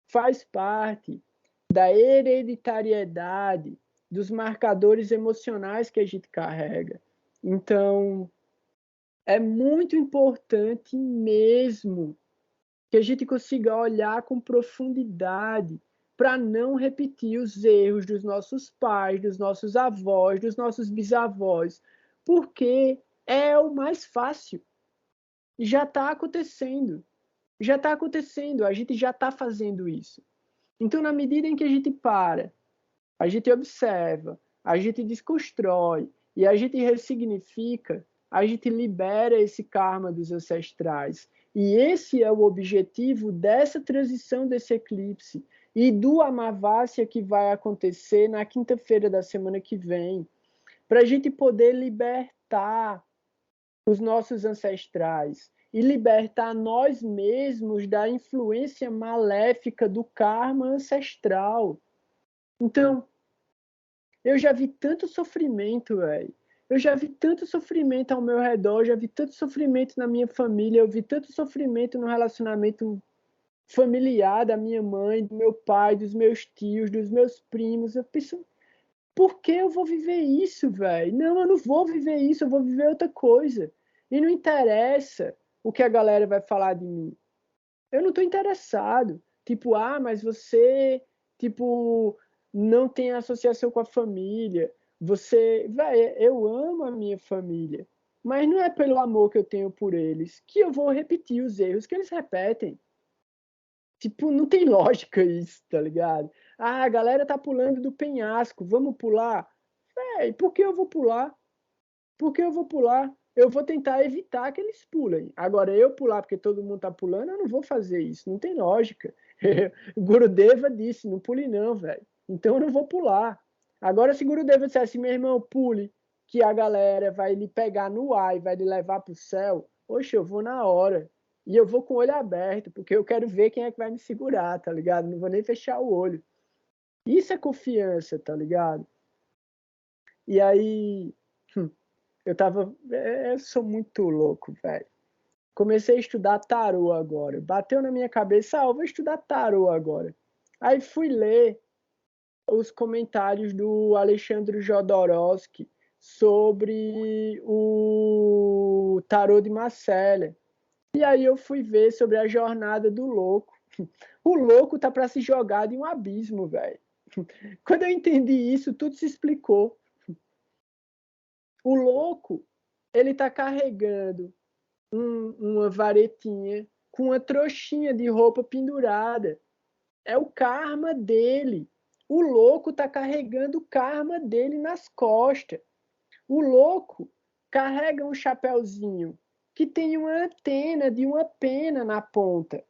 faz parte da hereditariedade, dos marcadores emocionais que a gente carrega. Então, é muito importante mesmo que a gente consiga olhar com profundidade para não repetir os erros dos nossos pais, dos nossos avós, dos nossos bisavós, porque é o mais fácil. Já está acontecendo. Já está acontecendo. A gente já está fazendo isso. Então, na medida em que a gente para, a gente observa, a gente desconstrói e a gente ressignifica, a gente libera esse karma dos ancestrais. E esse é o objetivo dessa transição desse eclipse e do Amavasya que vai acontecer na quinta-feira da semana que vem, para a gente poder libertar os nossos ancestrais e libertar nós mesmos da influência maléfica do karma ancestral. Então, eu já vi tanto sofrimento, velho. Eu já vi tanto sofrimento ao meu redor, já vi tanto sofrimento na minha família, eu vi tanto sofrimento no relacionamento familiar da minha mãe, do meu pai, dos meus tios, dos meus primos. Eu penso, por que eu vou viver isso, velho? Não, eu não vou viver isso, eu vou viver outra coisa. E não interessa o que a galera vai falar de mim. Eu não estou interessado. Tipo, mas você, tipo, não tem associação com a família. Você, velho, eu amo a minha família, mas não é pelo amor que eu tenho por eles que eu vou repetir os erros que eles repetem. Tipo, não tem lógica isso, tá ligado? A galera tá pulando do penhasco, vamos pular? Véi, por que eu vou pular? Por que eu vou pular? Eu vou tentar evitar que eles pulem. Agora, eu pular porque todo mundo tá pulando, eu não vou fazer isso. Não tem lógica. Gurudeva disse, não pule não, velho. Então eu não vou pular. Agora, se Gurudeva dissesse, meu irmão, pule, que a galera vai lhe pegar no ar e vai lhe levar pro céu, oxe, eu vou na hora. E eu vou com o olho aberto, porque eu quero ver quem é que vai me segurar, tá ligado? Não vou nem fechar o olho. Isso é confiança, tá ligado? E aí... Eu sou muito louco, velho. Comecei a estudar tarô agora. Bateu na minha cabeça, eu vou estudar tarô agora. Aí fui ler os comentários do Alexandre Jodorowsky sobre o tarô de Marcella. E aí eu fui ver sobre a jornada do louco. O louco tá para se jogar de um abismo, velho. Quando eu entendi isso, tudo se explicou. O louco, ele tá carregando uma varetinha com uma trouxinha de roupa pendurada. É o karma dele. O louco tá carregando o karma dele nas costas. O louco carrega um chapéuzinho que tem uma antena de uma pena na ponta,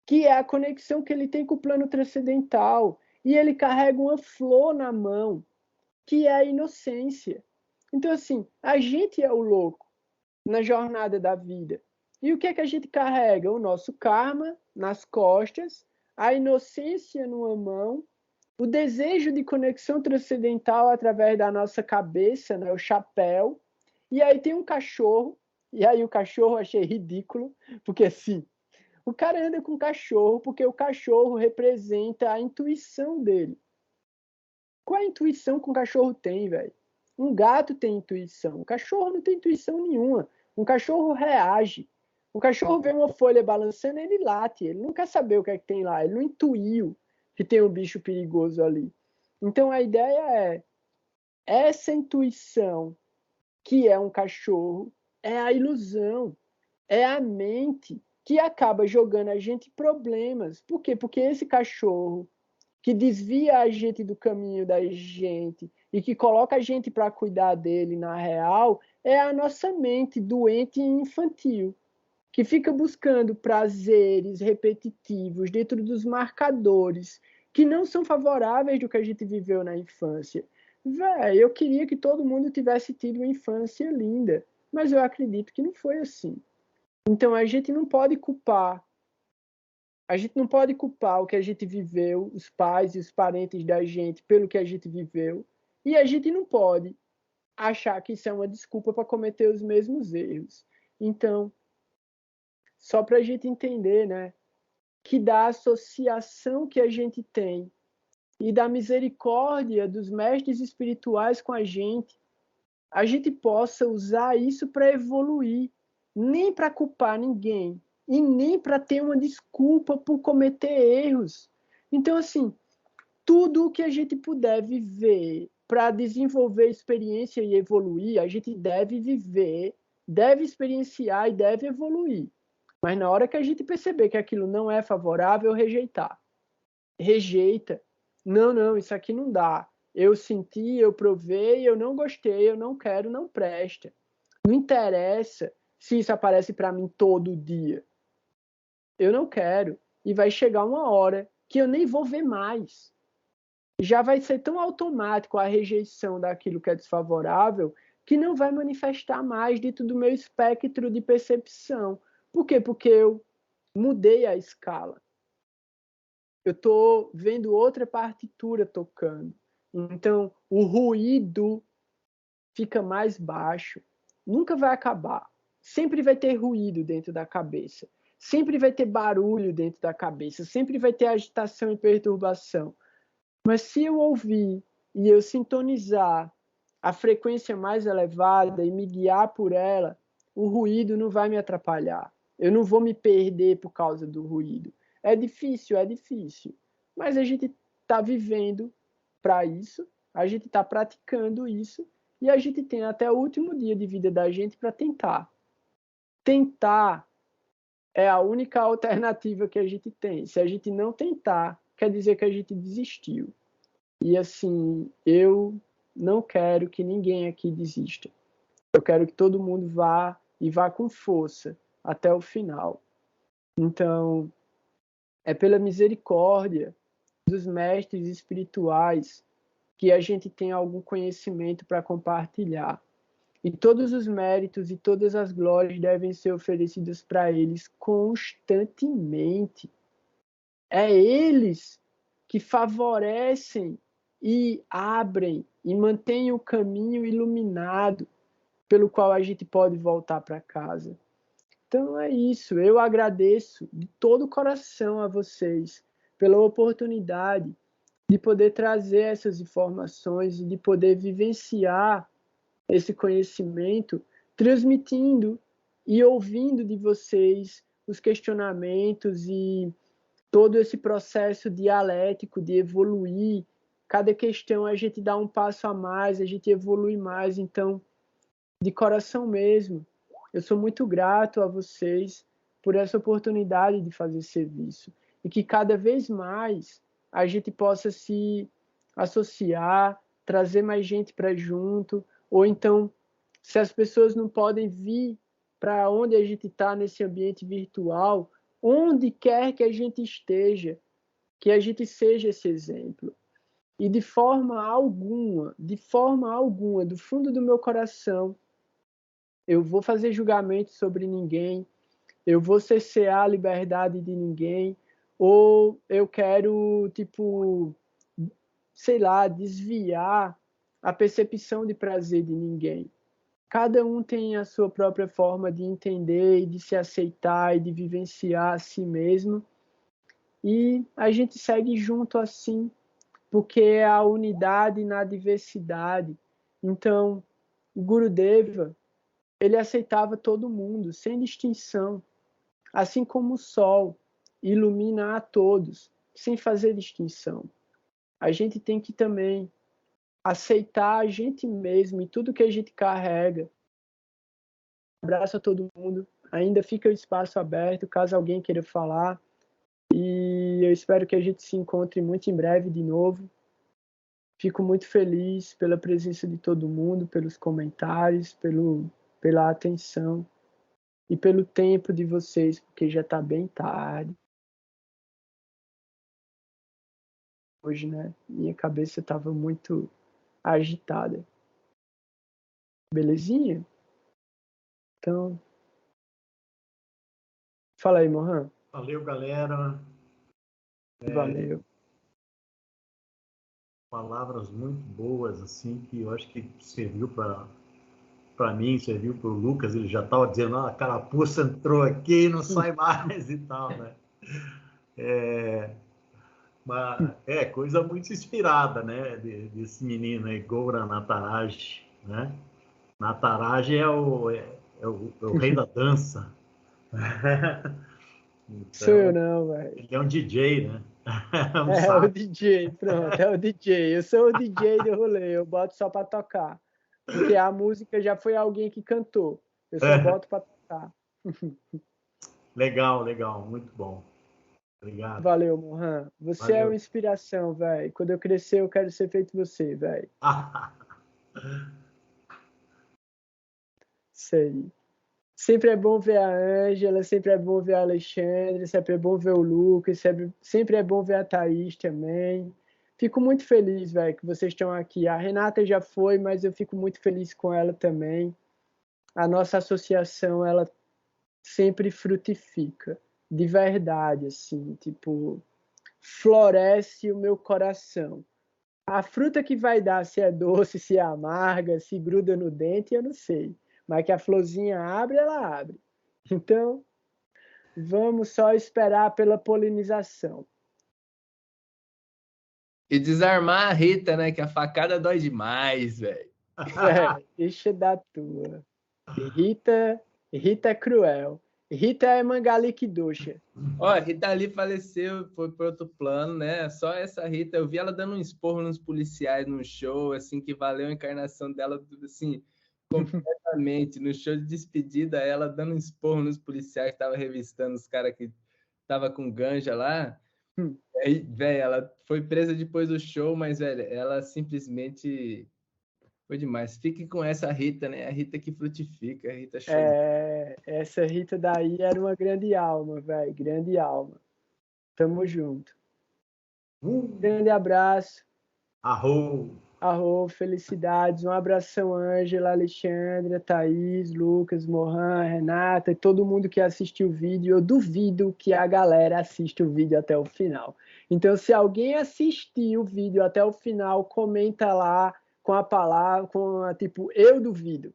que é a conexão que ele tem com o plano transcendental. E ele carrega uma flor na mão, que é a inocência. Então, assim, a gente é o louco na jornada da vida. E o que é que a gente carrega? O nosso karma nas costas, a inocência numa mão, o desejo de conexão transcendental através da nossa cabeça, né, o chapéu. E aí tem um cachorro, e aí o cachorro eu achei ridículo, porque assim, o cara anda com o cachorro porque o cachorro representa a intuição dele. Qual a intuição que um cachorro tem, velho? Um gato tem intuição, um cachorro não tem intuição nenhuma. Um cachorro reage. Um cachorro vê uma folha balançando, ele late, ele não quer saber o que é que tem lá, ele não intuiu que tem um bicho perigoso ali. Então a ideia é, essa intuição que é um cachorro é a ilusão, é a mente que acaba jogando a gente em problemas. Por quê? Porque esse cachorro que desvia a gente do caminho da gente e que coloca a gente para cuidar dele na real, é a nossa mente doente e infantil, que fica buscando prazeres repetitivos dentro dos marcadores que não são favoráveis do que a gente viveu na infância. Véi, eu queria que todo mundo tivesse tido uma infância linda, mas eu acredito que não foi assim. Então a gente não pode culpar o que a gente viveu, os pais e os parentes da gente, pelo que a gente viveu. E a gente não pode achar que isso é uma desculpa para cometer os mesmos erros. Então, só para a gente entender, né, que da associação que a gente tem e da misericórdia dos mestres espirituais com a gente possa usar isso para evoluir, nem para culpar ninguém e nem para ter uma desculpa por cometer erros. Então, assim, tudo o que a gente puder viver para desenvolver experiência e evoluir, a gente deve viver, deve experienciar e deve evoluir. Mas na hora que a gente perceber que aquilo não é favorável, rejeitar. Rejeita. Não, isso aqui não dá. Eu senti, eu provei, eu não gostei, eu não quero, não presta. Não interessa se isso aparece para mim todo dia. Eu não quero. E vai chegar uma hora que eu nem vou ver mais. Já vai ser tão automático a rejeição daquilo que é desfavorável que não vai manifestar mais dentro do meu espectro de percepção. Por quê? Porque eu mudei a escala. Eu estou vendo outra partitura tocando. Então, o ruído fica mais baixo. Nunca vai acabar. Sempre vai ter ruído dentro da cabeça. Sempre vai ter barulho dentro da cabeça. Sempre vai ter agitação e perturbação. Mas se eu ouvir e eu sintonizar a frequência mais elevada e me guiar por ela, o ruído não vai me atrapalhar. Eu não vou me perder por causa do ruído. É difícil, mas a gente está vivendo para isso, a gente está praticando isso e a gente tem até o último dia de vida da gente para tentar. Tentar é a única alternativa que a gente tem. Se a gente não tentar, quer dizer que a gente desistiu. E assim, eu não quero que ninguém aqui desista. Eu quero que todo mundo vá e vá com força até o final. Então, é pela misericórdia dos mestres espirituais que a gente tem algum conhecimento para compartilhar. E todos os méritos e todas as glórias devem ser oferecidas para eles constantemente. É eles que favorecem e abrem e mantêm o caminho iluminado pelo qual a gente pode voltar para casa. Então é isso. Eu agradeço de todo o coração a vocês pela oportunidade de poder trazer essas informações e de poder vivenciar esse conhecimento, transmitindo e ouvindo de vocês os questionamentos e todo esse processo dialético de evoluir. Cada questão a gente dá um passo a mais, a gente evolui mais. Então, de coração mesmo, eu sou muito grato a vocês por essa oportunidade de fazer serviço. E que cada vez mais a gente possa se associar, trazer mais gente para junto, ou então, se as pessoas não podem vir para onde a gente está nesse ambiente virtual, onde quer que a gente esteja, que a gente seja esse exemplo. E de forma alguma, do fundo do meu coração, eu vou fazer julgamento sobre ninguém, eu vou cercear a liberdade de ninguém, ou eu quero, sei lá, desviar a percepção de prazer de ninguém. Cada um tem a sua própria forma de entender e de se aceitar e de vivenciar a si mesmo. E a gente segue junto assim, porque é a unidade na diversidade. Então, o Gurudeva, ele aceitava todo mundo, sem distinção. Assim como o sol ilumina a todos, sem fazer distinção. A gente tem que também aceitar a gente mesmo e tudo que a gente carrega. Abraço a todo mundo. Ainda fica o espaço aberto, caso alguém queira falar. E eu espero que a gente se encontre muito em breve de novo. Fico muito feliz pela presença de todo mundo, pelos comentários, pela atenção e pelo tempo de vocês, porque já está bem tarde. Hoje, né? Minha cabeça estava muito agitada. Belezinha? Então, fala aí, Mohan. Valeu, galera. Valeu. Palavras muito boas, assim, que eu acho que serviu para mim, serviu para o Lucas. Ele já estava dizendo, a carapuça entrou aqui e não sai mais e tal, né? Coisa muito inspirada, né? Desse menino aí, Goura Nataraj, né? Nataraj é o rei da dança. Então, sou eu não, velho. Ele é um DJ, né? O DJ, pronto, é o DJ. Eu sou o DJ do rolê, eu boto só para tocar. Porque a música já foi alguém que cantou. Eu só boto para tocar. Legal, muito bom. Obrigado. Valeu, Mohan. Você Valeu. é uma inspiração, velho. Quando eu crescer, eu quero ser feito você, velho. Isso aí. Sempre é bom ver a Ângela, sempre é bom ver a Alexandre, sempre é bom ver o Lucas, sempre é bom ver a Thaís também. Fico muito feliz, velho, que vocês estão aqui. A Renata já foi, mas eu fico muito feliz com ela também. A nossa associação, ela sempre frutifica, de verdade, assim, floresce o meu coração. A fruta que vai dar, se é doce, se é amarga, se gruda no dente, eu não sei. Mas que a florzinha abre, ela abre. Então, vamos só esperar pela polinização. E desarmar a Rita, né? Que a facada dói demais, velho. Deixa da tua. Rita é cruel. Rita é Mangalique Doxa. Ó, a Rita ali faleceu, foi para outro plano, né? Só essa Rita, eu vi ela dando um esporro nos policiais no show, assim, que valeu a encarnação dela, tudo assim, completamente. No show de despedida, ela dando um esporro nos policiais, que tava revistando os caras que tava com ganja lá. Aí, velho, ela foi presa depois do show, mas, velho, ela simplesmente foi demais. Fique com essa Rita, né? A Rita que frutifica, a Rita show. Essa Rita daí era uma grande alma, velho. Grande alma. Tamo junto. Grande abraço. Arro, felicidades. Um abração, Ângela, Alexandra, Thaís, Lucas, Mohan, Renata e todo mundo que assistiu o vídeo. Eu duvido que a galera assista o vídeo até o final. Então, se alguém assistir o vídeo até o final, comenta lá com a palavra, eu duvido.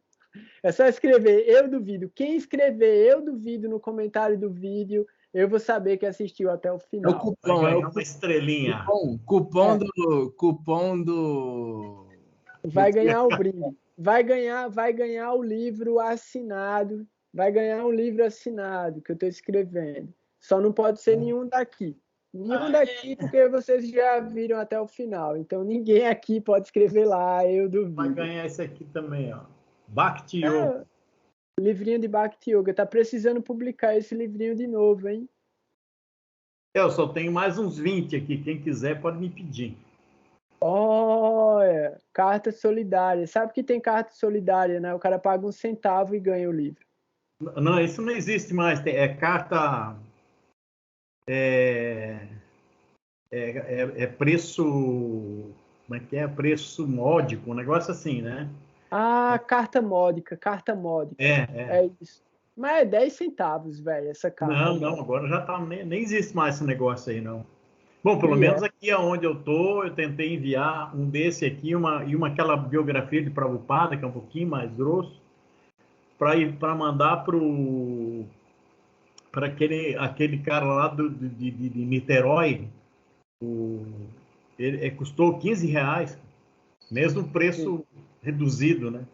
É só escrever eu duvido. Quem escrever eu duvido no comentário do vídeo, eu vou saber que assistiu até o final. É o cupom, é uma estrelinha. Cupom do... Vai ganhar o brinde. Vai ganhar o livro assinado. Vai ganhar um livro assinado que eu estou escrevendo. Só não pode ser nenhum daqui. Nenhum daqui, porque vocês já viram até o final. Então, ninguém aqui pode escrever lá, eu duvido. Vai ganhar esse aqui também, ó. Bhakti Yoga. Livrinho de Bhakti Yoga. Tá precisando publicar esse livrinho de novo, hein? Eu só tenho mais uns 20 aqui. Quem quiser pode me pedir. Olha, carta solidária. Sabe que tem carta solidária, né? O cara paga um centavo e ganha o livro. Não, isso não existe mais. É carta... É preço... Como é que é? Preço módico, um negócio assim, né? Ah, carta módica. É isso. Mas é 10 centavos, velho, essa carta. Não, agora já tá... Nem existe mais esse negócio aí, não. Bom, pelo menos aqui onde eu tô, eu tentei enviar um desse aqui, aquela biografia de Prabhupada, que é um pouquinho mais grosso, para mandar para aquele cara lá de Niterói. Ele custou R$15, mesmo preço reduzido, né?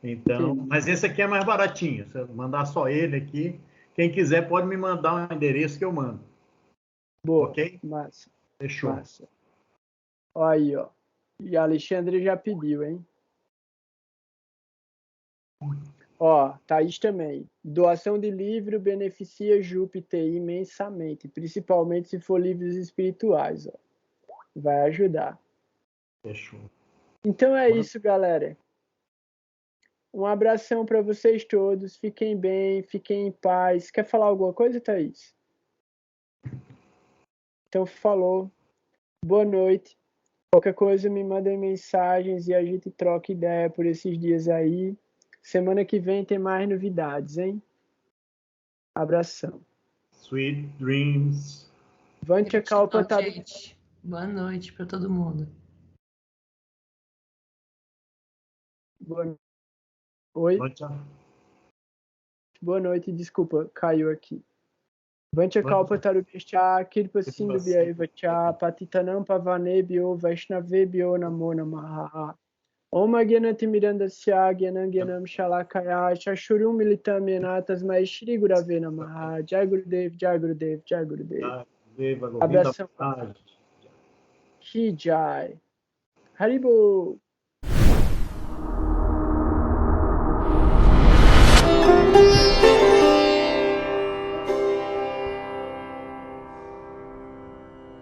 Então, mas esse aqui é mais baratinho. Se eu mandar só ele aqui, quem quiser pode me mandar um endereço que eu mando. Boa, ok? Massa. Fechou. Massa. Olha aí, ó. E a Alexandre já pediu, hein? Ó, Thaís também. Doação de livro beneficia Júpiter imensamente, principalmente se for livros espirituais, ó. Vai ajudar. Fechou. Então é isso, galera. Um abração para vocês todos. Fiquem bem, fiquem em paz. Quer falar alguma coisa, Thaís? Então, falou. Boa noite. Qualquer coisa, me mandem mensagens e a gente troca ideia por esses dias aí. Semana que vem tem mais novidades, hein? Abração. Sweet dreams. Vantia Kalpa tá... Gente, boa noite para todo mundo. Oi? Boa noite, desculpa, caiu aqui. Vantia Kalpa Tarubhya Kirpa Sindhu Vyaiva Cha Patitanam Pavanebhyo Vaishnavebhyo Namo Namaha. Om Agyanati Mirandasya Gyanam Shalakaya Shashurum Militam Yena Tasmai Shri Gurave Namaha. Jai Gurudev, Jai Gurudev, Jai Gurudev. Abração. Ki Jai. Haribo.